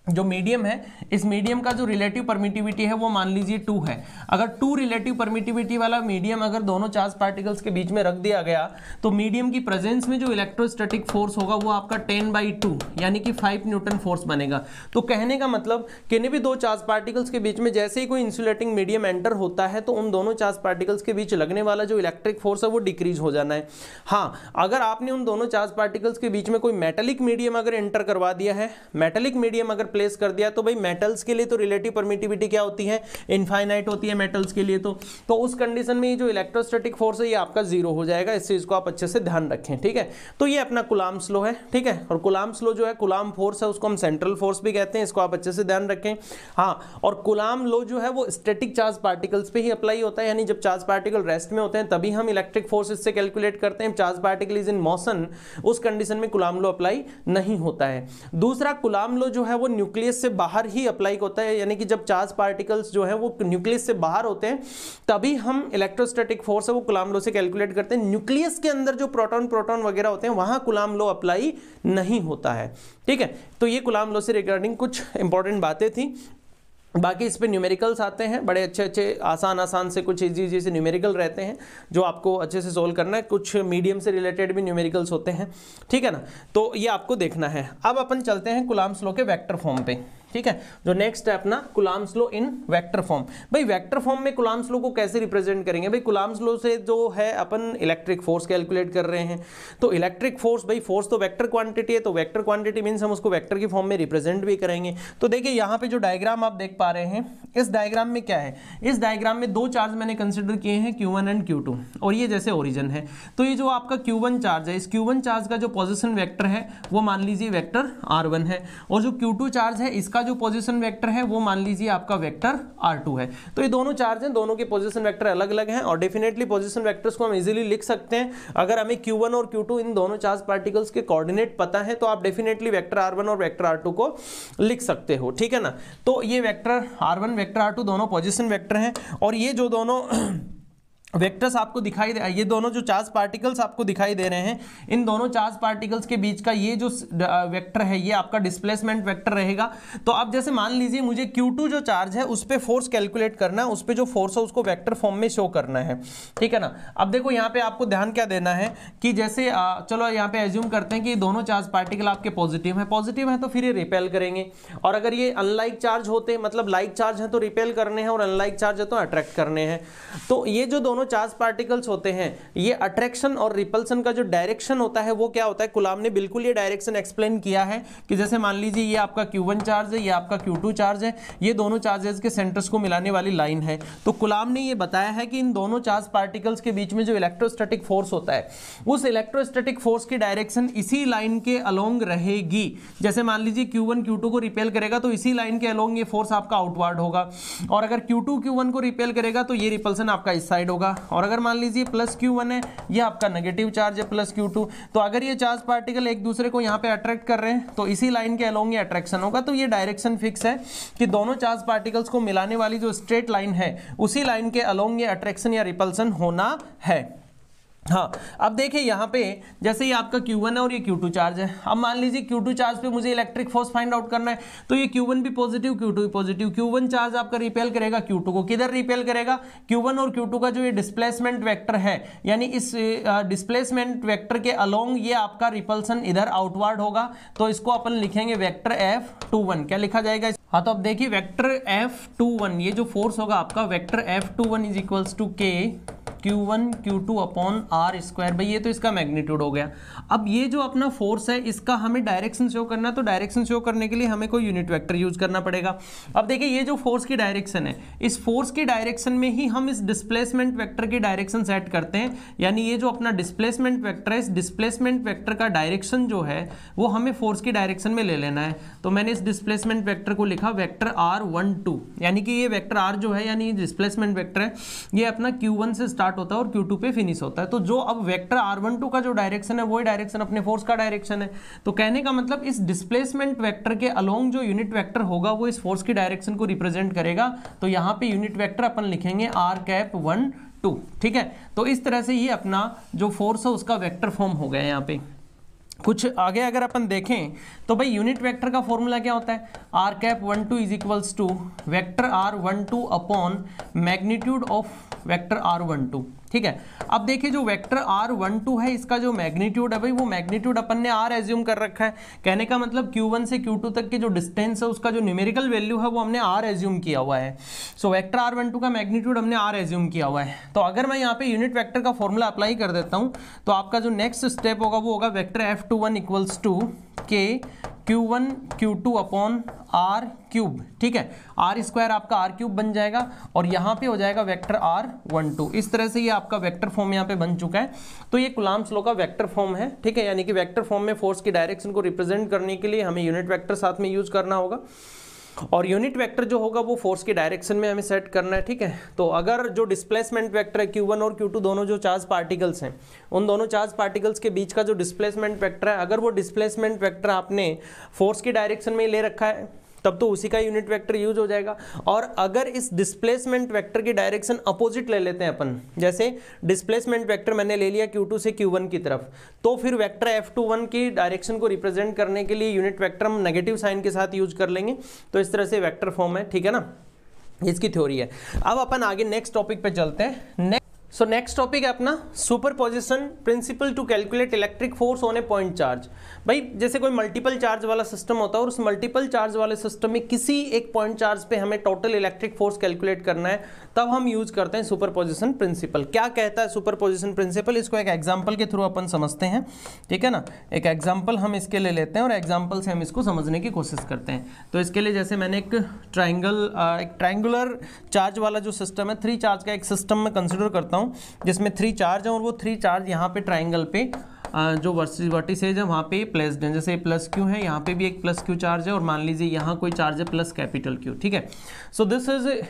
जो मीडियम है, इस मीडियम का जो रिलेटिव परमिटिविटी है वो मान लीजिए 2 है। अगर 2 रिलेटिव परमिटिविटी वाला मीडियम अगर दोनों चार्ज पार्टिकल्स के बीच में रख दिया गया तो मीडियम की प्रेजेंस में जो इलेक्ट्रोस्टैटिक फोर्स होगा वो आपका 10/2 यानी कि 5 न्यूटन फोर्स बनेगा। तो कहने का मतलब किन्हीं भी दो चार्ज पार्टिकल्स के बीच में जैसे ही कोई इंसुलेटिंग मीडियम एंटर होता है तो उन दोनों चार्ज पार्टिकल्स के बीच लगने वाला जो इलेक्ट्रिक फोर्स है वो डिक्रीज हो जाना है। हाँ, अगर आपने उन दोनों चार्ज पार्टिकल्स के बीच में कोई मेटेलिक मीडियम अगर एंटर करवा दिया है, मेटेलिक मीडियम अगर प्लेस कर दिया, तो भाई मेटल्स के लिए तो रिलेटिव परमिटिविटी क्या होती है, इनफाइनाइट होती है मेटल्स के लिए। तो उस कंडीशन में ये जो इलेक्ट्रोस्टैटिक फोर्स है ये आपका जीरो हो जाएगा। इस चीज को आप अच्छे से ध्यान रखें, ठीक है। तो ये अपना कूलाम्ब लॉ है, ठीक है। और कूलाम्ब लॉ जो है, कूलाम्ब फोर्स है, उसको हम सेंट्रल फोर्स भी कहते हैं, इसको आप अच्छे से ध्यान रखें। हाँ, और कूलाम्ब लॉ जो है वो स्टैटिक चार्ज पार्टिकल्स पे ही अप्लाई होता है, यानी जब चार्ज पार्टिकल रेस्ट में होते हैं तभी हम इलेक्ट्रिक फोर्स इससे कैलकुलेट करते हैं। Charge particle is in motion, उस कंडीशन में कूलाम्ब लॉ अप्लाई नहीं होता है। दूसरा, कूलाम्ब लॉ जो है वो न्यूक्लियस से बाहर ही अप्लाई होता है, यानी कि जब चार्ज पार्टिकल्स जो है वो न्यूक्लियस से बाहर होते हैं तभी हम इलेक्ट्रोस्टैटिक फोर्स है वो कूलाम्ब लॉ से कैलकुलेट करते हैं। न्यूक्लियस के अंदर जो प्रोटॉन वगैरह होते हैं वहां कूलाम्ब लॉ अप्लाई नहीं होता है, ठीक है। तो ये कूलाम्ब लॉ से रिगार्डिंग कुछ इंपॉर्टेंट बातें थी। बाकी इस पे न्यूमेरिकल्स आते हैं, बड़े अच्छे आसान से कुछ इजी से न्यूमेरिकल रहते हैं जो आपको अच्छे से सोल्व करना है। कुछ मीडियम से रिलेटेड भी न्यूमेरिकल्स होते हैं, ठीक है ना। तो ये आपको देखना है। अब अपन चलते हैं कूलाम्ब लॉ के वेक्टर फॉर्म पे, ठीक है। जो नेक्स्ट है अपना coulomb law in vector form. भाई वेक्टर फॉर्म में कूलाम्ब लॉ को कैसे रिप्रेजेंट करेंगे? भाई कूलाम्ब लॉ से जो है अपन इलेक्ट्रिक फोर्स कैलकुलेट कर रहे हैं, तो इलेक्ट्रिक फोर्स, भाई फोर्स तो वेक्टर क्वांटिटी है, तो वेक्टर क्वांटिटी मींस हम उसको वेक्टर की फॉर्म में रिप्रेजेंट भी करेंगे। तो देखिए यहाँ पे जो डायग्राम आप देख पा रहे हैं, इस डायग्राम में क्या है, इस डायग्राम में दो चार्ज मैंने कंसिडर किए हैं Q1 एंड Q2, और ये जैसे ओरिजिन है। तो ये जो आपका Q1 चार्ज है, इस Q1 चार्ज का जो पोजीशन वेक्टर है वो मान लीजिए वेक्टर R1 है, और जो Q2 चार्ज है इसका जो पोजीशन वेक्टर है वो मान लीजिए आपका वेक्टर R2 है। तो ये दोनों चार्ज हैं, दोनों के पोजीशन वेक्टर अलग अलग हैं, और डेफिनेटली पोजीशन वेक्टर्स को हम इजीली लिख सकते हैं। अगर हमें Q1 और Q2 इन दोनों चार्ज पार्टिकल्स के कोऑर्डिनेट पता है तो आप डेफिनेटली वेक्टर R1 और वेक्टर R2 को लिख सकते हो, ठीक है ना। तो ये वेक्टर R1 वेक्टर R2 दोनों पोजीशन वेक्टर हैं, और ये जो दोनों वेक्टर्स आपको दिखाई दे, ये दोनों जो चार्ज पार्टिकल्स आपको दिखाई दे रहे हैं, इन दोनों चार्ज पार्टिकल्स के बीच का ये जो वेक्टर है ये आपका डिस्प्लेसमेंट वेक्टर रहेगा। तो अब जैसे मान लीजिए मुझे Q2 जो चार्ज है उस पे फोर्स कैलकुलेट करना है, उस पे जो फोर्स है उसको वेक्टर फॉर्म में शो करना है, ठीक है ना। अब देखो यहाँ पे आपको ध्यान क्या देना है कि जैसे चलो यहाँ पे एज्यूम करते हैं कि दोनों चार्ज पार्टिकल आपके पॉजिटिव है तो फिर ये रिपेल करेंगे, और अगर ये अनलाइक चार्ज होते, मतलब लाइक चार्ज है तो रिपेल करने हैं और अनलाइक चार्ज है तो अट्रैक्ट करने हैं। तो ये जो दोनों चार्ज पार्टिकल्स होते हैं, ये अट्रैक्शन और रिपल्सन का जो डायरेक्शन होता है वो क्या होता है, कूलाम्ब ने बिल्कुल ये डायरेक्शन एक्सप्लेन किया है कि जैसे मान लीजिए ये आपका Q1 चार्ज है, ये आपका Q2 चार्ज है, ये दोनों चार्जेस के सेंटर्स को मिलाने वाली लाइन है। तो कूलाम्ब ने ये बताया है कि इन दोनों चार्ज पार्टिकल्स के बीच में जो इलेक्ट्रोस्टैटिक फोर्स होता है उस इलेक्ट्रोस्टैटिक फोर्स की डायरेक्शन इसी लाइन के अलोंग रहेगी। जैसे मान लीजिए Q1 Q2 को रिपेल करेगा तो इसी लाइन के अलोंग ये फोर्स आपका आउटवर्ड होगा, और अगर Q2 Q1 को रिपेल करेगा तो ये रिपल्सन आपका इस साइड होगा, और अगर मान लीजिए प्लस Q1 है, ये आपका नेगेटिव चार्ज है प्लस Q2, तो अगर ये चार्ज पार्टिकल एक दूसरे को यहाँ पे अट्रैक्ट कर रहे हैं तो इसी लाइन के अलोंग ये अट्रैक्शन होगा। तो ये डायरेक्शन फिक्स है कि दोनों चार्ज पार्टिकल्स को मिलाने वाली जो स्ट्रेट लाइन है उसी लाइन के अलोंग ये अट्रैक्शन या रिपल्सन होना है। हाँ, अब देखिए यहाँ पे जैसे ये आपका Q1 है और ये Q2 चार्ज है। अब मान लीजिए Q2 चार्ज पे मुझे इलेक्ट्रिक फोर्स फाइंड आउट करना है, तो ये Q1 भी पॉजिटिव, Q2 भी पॉजिटिव। Q1 चार्ज आपका रिपेल करेगा Q2 को, किधर रिपेल करेगा? Q1 और Q2 का जो ये डिस्प्लेसमेंट वेक्टर है, यानी इस डिस्प्लेसमेंट वेक्टर के अलोंग ये आपका रिपल्सन इधर आउटवर्ड होगा, तो इसको अपन लिखेंगे वेक्टर F21। क्या लिखा जाएगा? हाँ, तो अब देखिए वेक्टर F21, ये जो फोर्स होगा आपका vector F21 is equals to K Q1 Q2 upon R square. भाई ये तो इसका मैग्नीट्यूड हो गया। अब ये जो अपना फोर्स है इसका हमें डायरेक्शन शो करना है, तो डायरेक्शन शो करने के लिए हमें कोई यूनिट वेक्टर यूज करना पड़ेगा। अब देखिए ये जो फोर्स की डायरेक्शन है, इस फोर्स की डायरेक्शन में ही हम इस डिस्प्लेसमेंट वेक्टर की डायरेक्शन सेट करते हैं, यानी ये जो अपना डिस्प्लेसमेंट वेक्टर है, इस डिस्प्लेसमेंट वेक्टर का डायरेक्शन जो है वो हमें फोर्स की डायरेक्शन में ले लेना है। तो मैंने इस डिस्प्लेसमेंट वेक्टर को लिखा वेक्टर R12, यानी कि ये वेक्टर R जो है, यानी डिस्प्लेसमेंट वेक्टर है, ये अपना Q1 से स्टार्ट होता है और Q2 पे फिनिश होता है। तो जो अब वेक्टर R12 का जो डायरेक्शन है वही डायरेक्शन अपने फोर्स का डायरेक्शन है। तो कहने का मतलब इस डिस्प्लेसमेंट वेक्टर के अलोंग जो यूनिट वेक्टर होगा वो इस फोर्स की डायरेक्शन को रिप्रेजेंट करेगा। तो यहाँ पे यूनिट वेक्टर अपन लिखेंगे R∩12। ठीक है, तो इस तरह से ये अपना जो फोर्स है उसका वेक्टर फॉर्म हो गया। यहाँ पे कुछ आगे अगर अपन देखें तो भाई यूनिट वेक्टर का फॉर्मूला क्या होता है? R∩12 is equals to vector R12 upon magnitude of vector R12। ठीक है, अब देखिए जो वेक्टर R12 है इसका जो मैग्नीट्यूड है भाई, वो मैग्नीट्यूड अपन ने R एज्यूम कर रखा है। कहने का मतलब Q1 से Q2 तक की जो डिस्टेंस है उसका जो न्यूमेरिकल वैल्यू है वो हमने R एज्यूम किया हुआ है। सो वेक्टर R12 का मैग्नीट्यूड हमने R एज्यूम किया हुआ है। तो अगर मैं यहाँ पे यूनिट वेक्टर का फॉर्मूला अप्लाई कर देता हूँ तो आपका जो नेक्स्ट स्टेप होगा वो होगा vector F21 equals to K Q1 Q2 upon R cube. ठीक है, R स्क्वायर आपका R क्यूब बन जाएगा और यहाँ पे हो जाएगा वेक्टर R12। इस तरह से ये आपका वेक्टर फॉर्म यहाँ पे बन चुका है। तो ये कूलम्ब्स लॉ का वेक्टर फॉर्म है। ठीक है, यानी कि वेक्टर फॉर्म में फोर्स की डायरेक्शन को रिप्रेजेंट करने के लिए हमें यूनिट वेक्टर साथ में यूज करना होगा और यूनिट वेक्टर जो होगा वो फोर्स की डायरेक्शन में हमें सेट करना है। ठीक है, तो अगर जो डिस्प्लेसमेंट वेक्टर है Q1 और Q2 दोनों जो चार्ज पार्टिकल्स हैं, उन दोनों चार्ज पार्टिकल्स के बीच का जो डिस्प्लेसमेंट वेक्टर है, अगर वो डिस्प्लेसमेंट वेक्टर आपने फोर्स की डायरेक्शन में ले रखा है तब तो उसी का यूनिट वेक्टर यूज हो जाएगा। और अगर इस डिस्प्लेसमेंट वेक्टर की डायरेक्शन अपोजिट ले लेते हैं अपन, जैसे डिस्प्लेसमेंट वेक्टर मैंने ले लिया Q2 से Q1 की तरफ, तो फिर वेक्टर F21 की डायरेक्शन को रिप्रेजेंट करने के लिए यूनिट वेक्टर हम नेगेटिव साइन के साथ यूज कर लेंगे। तो इस तरह से वेक्टर फॉर्म है। ठीक है ना, इसकी थ्योरी है। अब अपन आगे नेक्स्ट टॉपिक पे चलते हैं। सो नेक्स्ट टॉपिक है अपना superposition principle to calculate electric force on a point charge. भाई जैसे कोई मल्टीपल चार्ज वाला सिस्टम होता है और उस मल्टीपल चार्ज वाले सिस्टम में किसी एक पॉइंट चार्ज पे हमें टोटल इलेक्ट्रिक फोर्स कैलकुलेट करना है, तब हम यूज करते हैं सुपरपोजिशन प्रिंसिपल। क्या कहता है सुपरपोजिशन प्रिंसिपल? इसको एक एग्जाम्पल के थ्रू अपन समझते हैं। ठीक है ना, एक एग्जाम्पल हम इसके लिए लेते हैं और एग्जाम्पल से हम इसको समझने की कोशिश करते हैं। तो इसके लिए जैसे मैंने एक ट्राइंगुलर चार्ज वाला जो सिस्टम है, 3 चार्ज का एक सिस्टम में कंसिडर करता हूँ जिसमें 3 चार्ज है और वो 3 चार्ज यहाँ पे ट्राइंगल पे जो वर्टिसेज है वहाँ पे प्लेस्ड है। जैसे प्लस Q है, यहाँ पे भी एक प्लस Q चार्ज है और मान लीजिए यहाँ कोई चार्ज है प्लस कैपिटल Q। ठीक है, so this is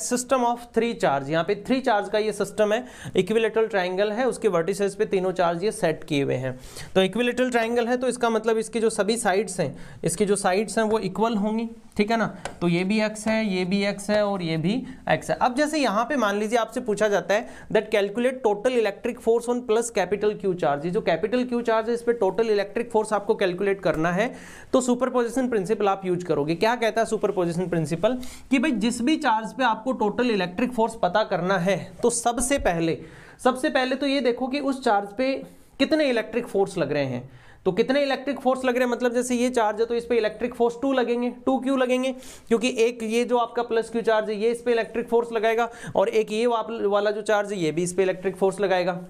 system of 3 charge. यहाँ पे 3 चार्ज का ये सिस्टम है, इक्विलेटरल ट्राइंगल है, उसके वर्टिसेस पे तीनों चार्ज ये सेट किए हुए हैं। तो इक्विलेटरल ट्राइंगल है तो इसका मतलब इसकी जो सभी साइड्स हैं, इसकी जो साइड्स हैं वो इक्वल होंगी। ठीक है ना, तो ये भी x है, ये भी x है और ये भी x है। अब जैसे यहाँ पे मान लीजिए आपसे पूछा जाता है that calculate total electric force on plus capital Q charge. ये जो कैपिटल Q चार्ज है इस पे टोटल इलेक्ट्रिक फोर्स आपको कैलकुलेट करना है, तो सुपरपोजिशन प्रिंसिपल आप यूज करोगे। क्या कहता है सुपरपोजिशन प्रिंसिपल? कि भाई जिस भी चार्ज पे आपको टोटल इलेक्ट्रिक फोर्स पता करना है तो सबसे पहले तो ये देखो कि उस चार्ज पे कितने इलेक्ट्रिक फोर्स लग रहे हैं। तो कितने इलेक्ट्रिक फोर्स लग रहे हैं, मतलब जैसे ये चार्ज है तो इस पे इलेक्ट्रिक फोर्स 2 लगेंगे। 2 क्यों लगेंगे? क्योंकि एक ये जो आपका प्लस Q चार्ज है ये इस पे इलेक्ट्रिक फोर्स लगाएगा और एक ये वाला जो चार्ज है ये भी इस पे इलेक्ट्रिक फोर्स लगाएगा।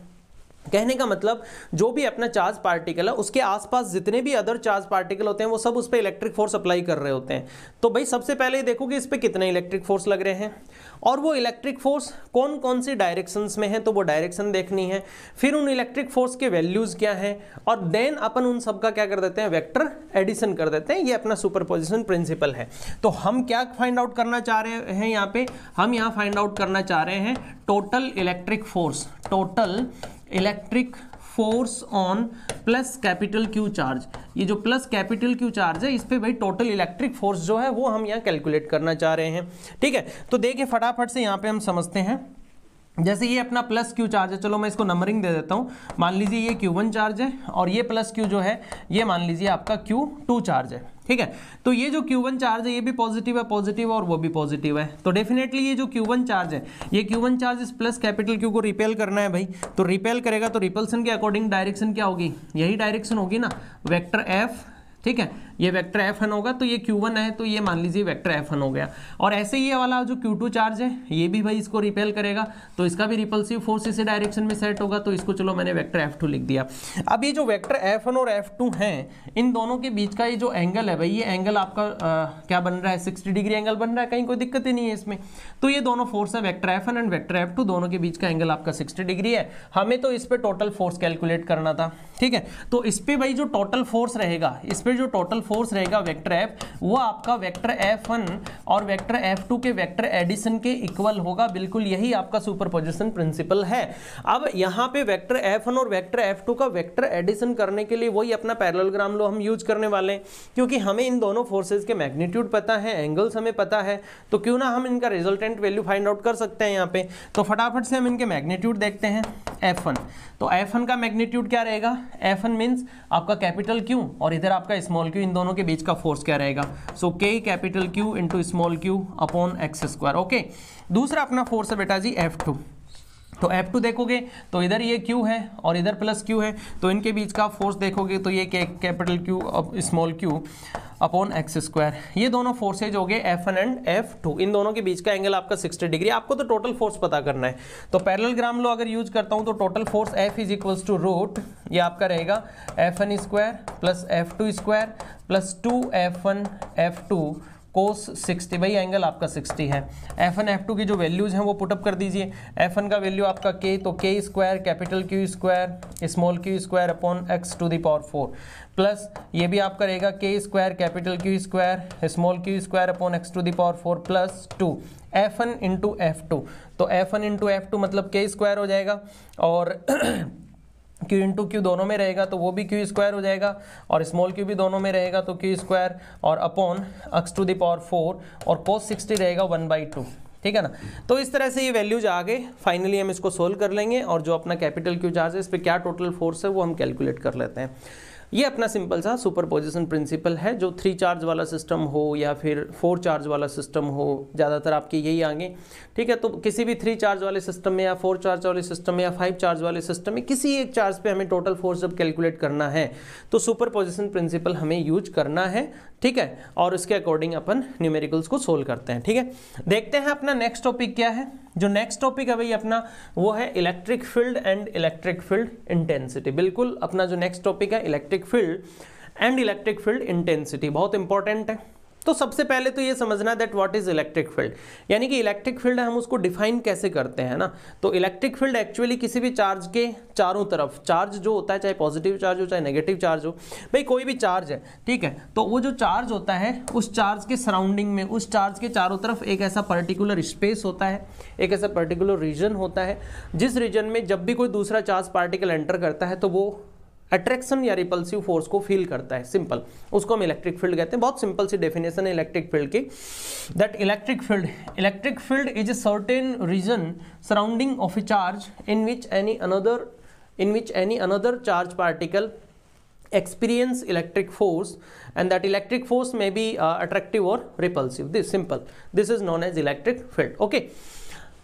कहने का मतलब जो भी अपना चार्ज पार्टिकल है उसके आसपास जितने भी अदर चार्ज पार्टिकल होते हैं वो सब उस पर इलेक्ट्रिक फोर्स अप्लाई कर रहे होते हैं। तो भाई सबसे पहले देखो कि इस पे कितने इलेक्ट्रिक फोर्स लग रहे हैं और वो इलेक्ट्रिक फोर्स कौन कौन सी डायरेक्शंस में है, तो वो डायरेक्शन देखनी है। फिर उन इलेक्ट्रिक फोर्स के वैल्यूज क्या है और देन अपन उन सब का क्या कर देते हैं, वेक्टर एडिशन कर देते हैं। ये अपना सुपरपोजिशन प्रिंसिपल है। तो हम क्या फाइंड आउट करना चाह रहे हैं यहाँ पे? हम यहाँ फाइंड आउट करना चाह रहे हैं total electric force, total electric force on plus capital Q charge. ये जो प्लस कैपिटल Q चार्ज है इस पे भाई टोटल इलेक्ट्रिक फोर्स जो है वो हम यहाँ कैलकुलेट करना चाह रहे हैं। ठीक है, तो देखिए फटाफट से यहाँ पे हम समझते हैं। जैसे ये अपना प्लस क्यू चार्ज है, चलो मैं इसको नंबरिंग दे देता हूँ। मान लीजिए ये Q1 चार्ज है और ये प्लस क्यू जो है ये मान लीजिए आपका Q2 चार्ज है, ठीक है। तो ये जो Q1 चार्ज है ये भी पॉजिटिव है, पॉजिटिव और वो भी पॉजिटिव है, तो डेफिनेटली ये जो Q1 चार्ज है ये Q1 चार्ज इस प्लस कैपिटल Q को रिपेल करना है भाई, तो रिपेल करेगा तो रिपल्सन के अकॉर्डिंग डायरेक्शन क्या होगी, यही डायरेक्शन होगी ना, वेक्टर F, ठीक है। ये वेक्टर F1 होगा, तो ये Q1 है तो ये मान लीजिए वेक्टर F1 हो गया। और ऐसे ही ये वाला जो Q2 चार्ज है ये भी भाई इसको रिपेल करेगा, तो इसका भी रिपल्सिव फोर्स इसी डायरेक्शन में सेट होगा, तो इसको चलो मैंने वेक्टर F2 लिख दिया। अब ये जो वेक्टर F1 और F2 हैं इन दोनों के बीच का ये जो एंगल है भाई, ये एंगल आपका क्या बन रहा है, 60 डिग्री एंगल बन रहा है, कहीं कोई दिक्कत ही नहीं है इसमें। तो ये दोनों फोर्स है vector F1 and vector F2, दोनों के बीच का एंगल आपका 60 डिग्री है। हमें तो इस पे टोटल फोर्स कैलकुलेट करना था, ठीक है। तो इस पे भाई जो टोटल फोर्स रहेगा, इस पे जो टोटल फोर्स रहेगा वेक्टर F, वो आपका वेक्टर F1 और वेक्टर F2 के वेक्टर एडिशन के इक्वल होगा, बिल्कुल यही आपका सुपरपोजिशन प्रिंसिपल है। अब यहाँ पे वेक्टर F1 और वेक्टर F2 का वेक्टर एडिशन करने के लिए वही अपना पैरेललोग्राम लॉ हम यूज करने वाले हैं, क्योंकि हमें इन दोनों फोर्सेज के मैग्नीट्यूड पता है, एंगल्स हमें पता है, तो क्यों ना हम इनका रिजल्टेंट वैल्यू फाइंड आउट कर सकते हैं यहाँ पे। तो फटाफट से हम इनके मैग्नीट्यूड देखते हैं। F1, तो F1 का मैग्नीट्यूड क्या रहेगा, F1 मीन्स आपका कैपिटल Q और इधर आपका स्मॉल q, इन दोनों के बीच का फोर्स क्या रहेगा, सो K capital Q into small q upon x square, okay. दूसरा अपना फोर्स है बेटा जी F2, तो F2 देखोगे तो इधर ये Q है और इधर प्लस Q है, तो इनके बीच का फोर्स देखोगे तो ये capital Q small q upon x square, ये दोनों फोर्सेज हो गए F1 एंड F2, इन दोनों के बीच का एंगल आपका 60 डिग्री। आपको तो टोटल फोर्स पता करना है, तो पैरेललोग्राम लॉ अगर यूज करता हूं तो total force F is equals to root, ये आपका रहेगा F1 square plus F2 square plus 2F1 F2 cos 60, भाई एंगल आपका 60 है। F1 F2 की जो वैल्यूज हैं वो पुटअप कर दीजिए। F1 का वैल्यू आपका K, तो K square capital Q square small q square upon x to the power 4 plus ये भी आपका रहेगा K square capital Q square small q square upon x to the power 4 plus 2 F1 into F2, तो F1 into F2 मतलब K square हो जाएगा और Q into Q दोनों में रहेगा तो वो भी Q स्क्वायर हो जाएगा और स्मॉल q भी दोनों में रहेगा तो Q स्क्वायर और upon x to the power 4 और cos 60 रहेगा 1/2, ठीक है ना। तो इस तरह से ये वैल्यूज आ गए। फाइनली हम इसको सोल्व कर लेंगे और जो अपना कैपिटल Q चार्ज है इस पर क्या टोटल फोर्स है वो हम कैलकुलेट कर लेते हैं। ये अपना सिंपल सा सुपरपोजिशन प्रिंसिपल है, जो 3 चार्ज वाला सिस्टम हो या फिर 4 चार्ज वाला सिस्टम हो, ज़्यादातर आपके यही आएंगे, ठीक है। तो किसी भी 3 चार्ज वाले सिस्टम में या 4 चार्ज वाले सिस्टम में या 5 चार्ज वाले सिस्टम में किसी एक चार्ज पे हमें टोटल फोर्स जब कैलकुलेट करना है तो सुपरपोजिशन प्रिंसिपल हमें यूज करना है, ठीक है। और उसके अकॉर्डिंग अपन न्यूमेरिकल्स को सोल्व करते हैं, ठीक है। देखते हैं अपना नेक्स्ट टॉपिक क्या है। जो नेक्स्ट टॉपिक है भाई अपना वो है electric field and electric field intensity. बिल्कुल अपना जो नेक्स्ट टॉपिक है electric field and electric field intensity बहुत इंपॉर्टेंट है। तो सबसे पहले तो ये समझना that what is electric field, यानी कि इलेक्ट्रिक फील्ड है हम उसको डिफाइन कैसे करते हैं ना। तो इलेक्ट्रिक फील्ड एक्चुअली किसी भी चार्ज के चारों तरफ, चार्ज जो होता है चाहे पॉजिटिव चार्ज हो चाहे नेगेटिव चार्ज हो, भाई कोई भी चार्ज है, ठीक है, तो वो जो चार्ज होता है उस चार्ज के सराउंडिंग में, उस चार्ज के चारों तरफ एक ऐसा पर्टिकुलर स्पेस होता है, एक ऐसा पर्टिकुलर रीजन होता है, जिस रीजन में जब भी कोई दूसरा चार्ज पार्टिकल एंटर करता है तो वो अट्रैक्शन या रिपल्सिव फोर्स को फील करता है, सिंपल, उसको हम इलेक्ट्रिक फील्ड कहते हैं। बहुत सिंपल सी डेफिनेशन है इलेक्ट्रिक फील्ड की, that electric field is a certain region surrounding of a charge in which any another charge particle experience electric force and that electric force may be attractive or repulsive. This is known as electric field. Okay,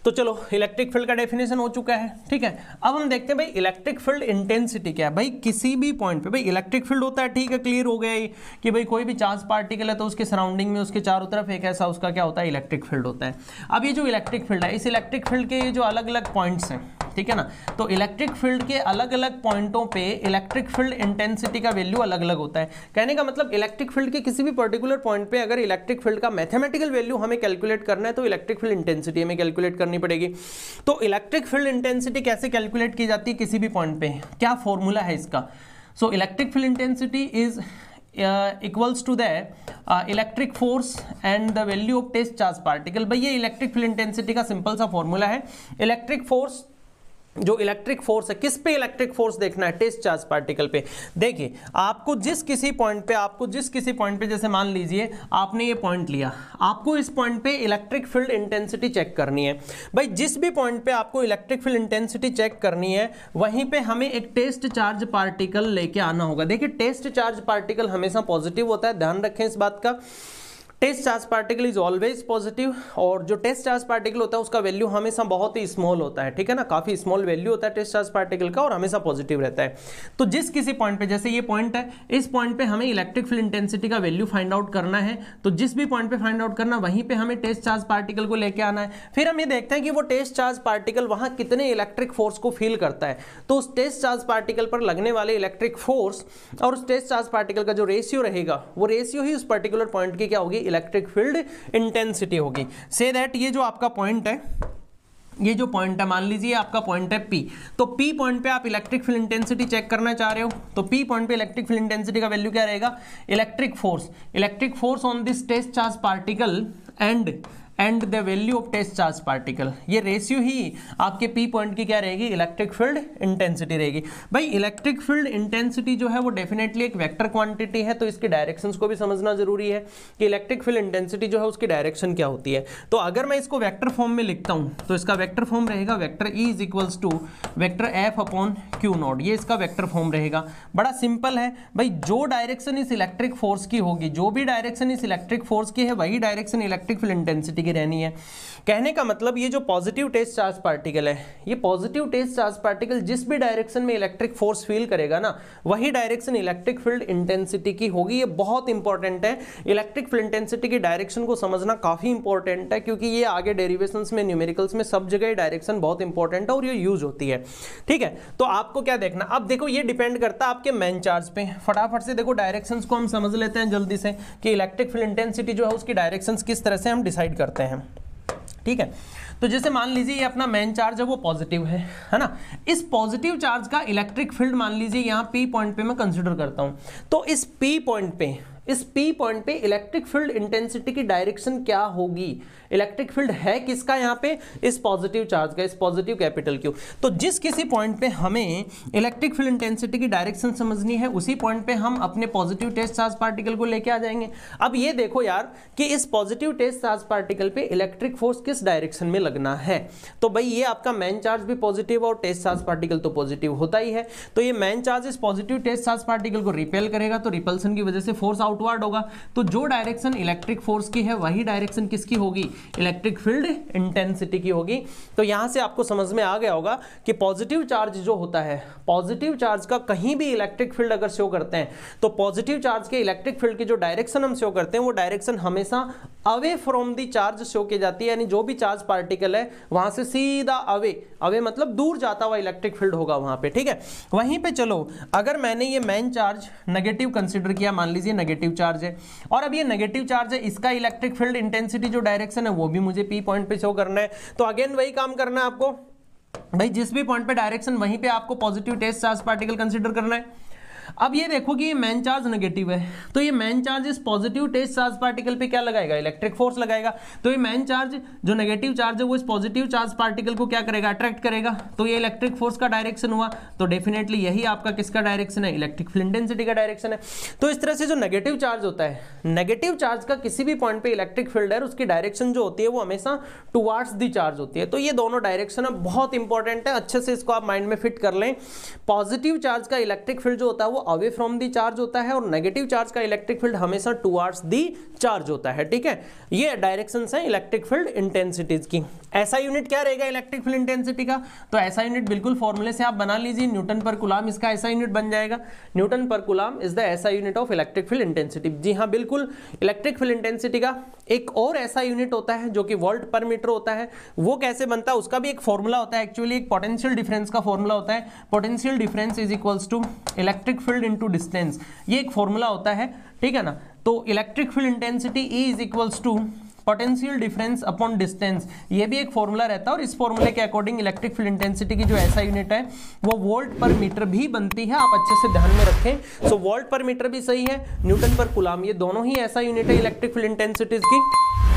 तो चलो electric field का definition हो चुका है, ठीक है। अब हम देखते हैं भाई इलेक्ट्रिक फील्ड इंटेंसिटी क्या है। भाई किसी भी पॉइंट पे भाई इलेक्ट्रिक फील्ड होता है, ठीक है, क्लियर हो गया कि भाई कोई भी चार्ज पार्टिकल है तो उसके सराउंडिंग में उसके चारों तरफ एक ऐसा उसका क्या होता है इलेक्ट्रिक फील्ड होता है। अब ये जो इलेक्ट्रिक फील्ड है, इस इलेक्ट्रिक फील्ड के जो अलग अलग पॉइंट्स हैं, ठीक है ना, तो इलेक्ट्रिक फील्ड के अलग अलग पॉइंटों पे इलेक्ट्रिक फील्ड इंटेंसिटी का वैल्यू अलग अलग होता है। कहने का मतलब इलेक्ट्रिक फील्ड के किसी भी पर्टिकुलर पॉइंट पे अगर इलेक्ट्रिक फील्ड का मैथमेटिकल वैल्यू हमें कैलकुलेट करना है तो इलेक्ट्रिक फील्ड इंटेंसिटी हमें कैलकुलेट करनी पड़ेगी। तो इलेक्ट्रिक फील्ड इंटेंसिटी कैसे कैलकुलेट की जाती है किसी भी पॉइंट पे, क्या फॉर्मूला है इसका। So electric field intensity is equals to the electric force and the value of test charge particle. भाई ये इलेक्ट्रिक फील्ड इंटेंसिटी का सिंपल सा फॉर्मूला है। इलेक्ट्रिक फोर्स जो इलेक्ट्रिक फोर्स है, किस पे इलेक्ट्रिक फोर्स देखना है, टेस्ट चार्ज पार्टिकल पे। देखिए आपको जिस किसी पॉइंट पे जैसे मान लीजिए आपने ये पॉइंट लिया, आपको इस पॉइंट पे इलेक्ट्रिक फील्ड इंटेंसिटी चेक करनी है। भाई जिस भी पॉइंट पे आपको इलेक्ट्रिक फील्ड इंटेंसिटी चेक करनी है वहीं पे हमें एक टेस्ट चार्ज पार्टिकल लेके आना होगा। देखिए टेस्ट चार्ज पार्टिकल हमेशा पॉजिटिव होता है, ध्यान रखें इस बात का। Test charge particle is always positive, और जो टेस्ट चार्ज पार्टिकल होता है उसका वैल्यू हमेशा बहुत ही स्मॉल होता है, ठीक है ना, काफी स्मॉल वैल्यू होता है टेस्ट चार्ज पार्टिकल का और हमेशा पॉजिटिव रहता है। तो जिस किसी पॉइंट पे, जैसे ये पॉइंट है, इस पॉइंट पे हमें इलेक्ट्रिक फील्ड इंटेंसिटी का वैल्यू फाइंड आउट करना है, तो जिस भी पॉइंट पे फाइंड आउट करना वहीं पे हमें टेस्ट चार्ज पार्टिकल को लेके आना है। फिर हम ये देखते हैं कि वो टेस्ट चार्ज पार्टिकल वहां कितने इलेक्ट्रिक फोर्स को फील करता है, तो उस टेस्ट चार्ज पार्टिकल पर लगने वाले इलेक्ट्रिक फोर्स और उस टेस्ट चार्ज पार्टिकल का जो रेशियो रहेगा, वो रेशियो ही उस पर्टिकुलर पॉइंट की क्या होगी, इलेक्ट्रिक फील्ड इंटेंसिटी होगी। से दैट ये जो आपका पॉइंट है, ये जो पॉइंट है, मान लीजिए आपका पॉइंट है P, तो P पॉइंट पे आप इलेक्ट्रिक फील्ड इंटेंसिटी चेक करना चाह रहे हो, तो P पॉइंट पे इलेक्ट्रिक फील्ड इंटेंसिटी का वैल्यू क्या रहेगा, electric force on this test charge particle and the value of test charge particle, ये रेशियो ही आपके P पॉइंट की क्या रहेगी, इलेक्ट्रिक फील्ड इंटेंसिटी रहेगी। भाई इलेक्ट्रिक फील्ड इंटेंसिटी जो है वो डेफिनेटली एक वेक्टर क्वांटिटी है, तो इसकी डायरेक्शंस को भी समझना जरूरी है कि इलेक्ट्रिक फील्ड इंटेंसिटी जो है उसकी डायरेक्शन क्या होती है। तो अगर मैं इसको वेक्टर फॉर्म में लिखता हूं तो इसका वेक्टर फॉर्म रहेगा vector E is equals to vector F upon Q naught, ये इसका वेक्टर फॉर्म रहेगा। बड़ा सिंपल है भाई, जो डायरेक्शन इस इलेक्ट्रिक फोर्स की होगी, जो भी डायरेक्शन इस इलेक्ट्रिक फोर्स की है वही डायरेक्शन इलेक्ट्रिक फील्ड इंटेंसिटी की रहनी है। कहने का मतलब ये जो पॉजिटिव टेस्ट चार्ज पार्टिकल है, ये पॉजिटिव टेस्ट चार्ज पार्टिकल जिस भी डायरेक्शन में इलेक्ट्रिक फोर्स फील करेगा ना, वही डायरेक्शन इलेक्ट्रिक फील्ड इंटेंसिटी की होगी। ये बहुत इंपॉर्टेंट है, इलेक्ट्रिक फील्ड इंटेंसिटी की डायरेक्शन को समझना काफी इंपॉर्टेंट है, क्योंकि ये आगे डेरिवेशंस में, न्यूमेरिकल्स में सब जगह डायरेक्शन बहुत इंपॉर्टेंट है और ये यूज होती है, ठीक है। तो आपको क्या देखना, अब देखो ये डिपेंड करता है आपके मेन चार्ज पे। फटाफट से देखो डायरेक्शंस को हम समझ लेते हैं जल्दी से कि इलेक्ट्रिक फील्ड इंटेंसिटी जो है उसकी डायरेक्शंस किस तरह से हम डिसाइड करते हैं, ठीक है। तो जैसे मान लीजिए ये अपना मेन चार्ज है वो पॉजिटिव है ना, इस पॉजिटिव चार्ज का इलेक्ट्रिक फील्ड मान लीजिए यहाँ P पॉइंट पे मैं कंसीडर करता हूं, तो इस P पॉइंट पे इलेक्ट्रिक फील्ड इंटेंसिटी की डायरेक्शन क्या होगी, इलेक्ट्रिक फील्ड है किसका यहाँ पे, इस पॉजिटिव चार्ज का, इस पॉजिटिव कैपिटल Q। तो जिस किसी पॉइंट पे हमें इलेक्ट्रिक फील्ड इंटेंसिटी की डायरेक्शन समझनी है, उसी पॉइंट पे हम अपने पॉजिटिव टेस्ट चार्ज पार्टिकल को लेके आ जाएंगे। अब ये देखो यार कि इस पॉजिटिव टेस्ट चार्ज पार्टिकल पे इलेक्ट्रिक फोर्स किस डायरेक्शन में लगना है, तो भाई ये आपका मेन चार्ज भी पॉजिटिव और टेस्ट चार्ज पार्टिकल तो पॉजिटिव होता ही है, तो ये मेन चार्ज इस पॉजिटिव टेस्ट चार्ज पार्टिकल को रिपेल करेगा, तो रिपल्सन की वजह से फोर्स आउटवर्ड होगा। तो जो डायरेक्शन इलेक्ट्रिक फोर्स की है वही डायरेक्शन किसकी होगी, इलेक्ट्रिक फील्ड इंटेंसिटी की होगी। तो यहां से आपको समझ में आ गया होगा कि पॉजिटिव चार्ज जो होता है, पॉजिटिव चार्ज का कहीं भी इलेक्ट्रिक फील्ड अगर शो करते हैं, तो पॉजिटिव चार्ज के इलेक्ट्रिक फील्ड की जो डायरेक्शन हम शो करते हैं वो डायरेक्शन हमेशा away from the charge show की जाती है, यानी जो भी चार्ज पार्टिकल है वहां से सीधा अवे मतलब दूर जाता हुआ इलेक्ट्रिक फील्ड होगा वहां पे, ठीक है। वहीं पे चलो अगर मैंने ये मेन चार्ज नेगेटिव कंसीडर किया, मान लीजिए नेगेटिव चार्ज है, और अब ये नेगेटिव चार्ज है, इसका इलेक्ट्रिक फील्ड इंटेंसिटी जो डायरेक्शन है वो भी मुझे P पॉइंट पे शो करना है। तो अगेन वही काम करना है आपको भाई, जिस भी पॉइंट पे डायरेक्शन वहीं पे आपको positive test charge particle consider करना है। अब ये देखो कि ये मेन चार्ज नेगेटिव है, तो ये मेन चार्ज इस पॉजिटिव टेस्ट चार्ज पार्टिकल पे क्या लगाएगा, इलेक्ट्रिक फोर्स लगाएगा। तो ये मेन चार्ज जो नेगेटिव चार्ज है वो इस पॉजिटिव चार्ज पार्टिकल को क्या करेगा, अट्रैक्ट करेगा, तो ये इलेक्ट्रिक फोर्स का डायरेक्शन हुआ। तो डेफिनेटली यही आपका किसका डायरेक्शन है, इलेक्ट्रिक फील्ड इंटेंसिटी का डायरेक्शन है। तो इस तरह से जो नेगेटिव चार्ज होता है, नेगेटिव चार्ज का किसी भी पॉइंट पे इलेक्ट्रिक फील्ड है, उसकी डायरेक्शन जो होती है वो हमेशा टुवार्ड्स दी चार्ज होती है। तो ये दोनों डायरेक्शन बहुत इंपॉर्टेंट है, अच्छे से इसको आप माइंड में फिट कर लें। पॉजिटिव चार्ज का इलेक्ट्रिक फील्ड जो होता है वो अवे फ्रॉम दी चार्ज होता है, और नेगेटिव चार्ज का इलेक्ट्रिक फील्ड हमेशा टुवार्ड्स दी चार्ज होता है, ठीक है। ये डायरेक्शंस हैं इलेक्ट्रिक फील्ड इंटेंसिटीज की। ऐसा यूनिट क्या रहेगा इलेक्ट्रिक फील्ड इंटेंसिटी का, तो ऐसा यूनिट बिल्कुल फॉर्मूले से आप बना लीजिए, न्यूटन पर कूलम इसका ऐसा यूनिट बन जाएगा। Newton per coulomb is the ऐसा unit of electric field intensity. जी हाँ बिल्कुल, इलेक्ट्रिक फील्ड इंटेंसिटी का एक और ऐसा यूनिट होता है जो कि वोल्ट पर मीटर होता है। वो कैसे बनता है, उसका भी एक फॉर्मूला होता है, एक्चुअली एक पोटेंशियल डिफरेंस का फॉर्मूला होता है। Potential difference is equals to electric field into distance, ये एक फॉर्मूला होता है, ठीक है ना। तो electric field intensity E is equals to potential difference upon distance, ये भी एक फॉर्मूला रहता है, और इस फॉर्मूले के अकॉर्डिंग इलेक्ट्रिक फील्ड इंटेंसिटी की जो ऐसा यूनिट है वो वोल्ट पर मीटर भी बनती है। आप अच्छे से ध्यान में रखें। सो वोल्ट पर मीटर भी सही है, न्यूटन पर कूलम, ये दोनों ही ऐसा यूनिट है इलेक्ट्रिक फील्ड इंटेंसिटीज की।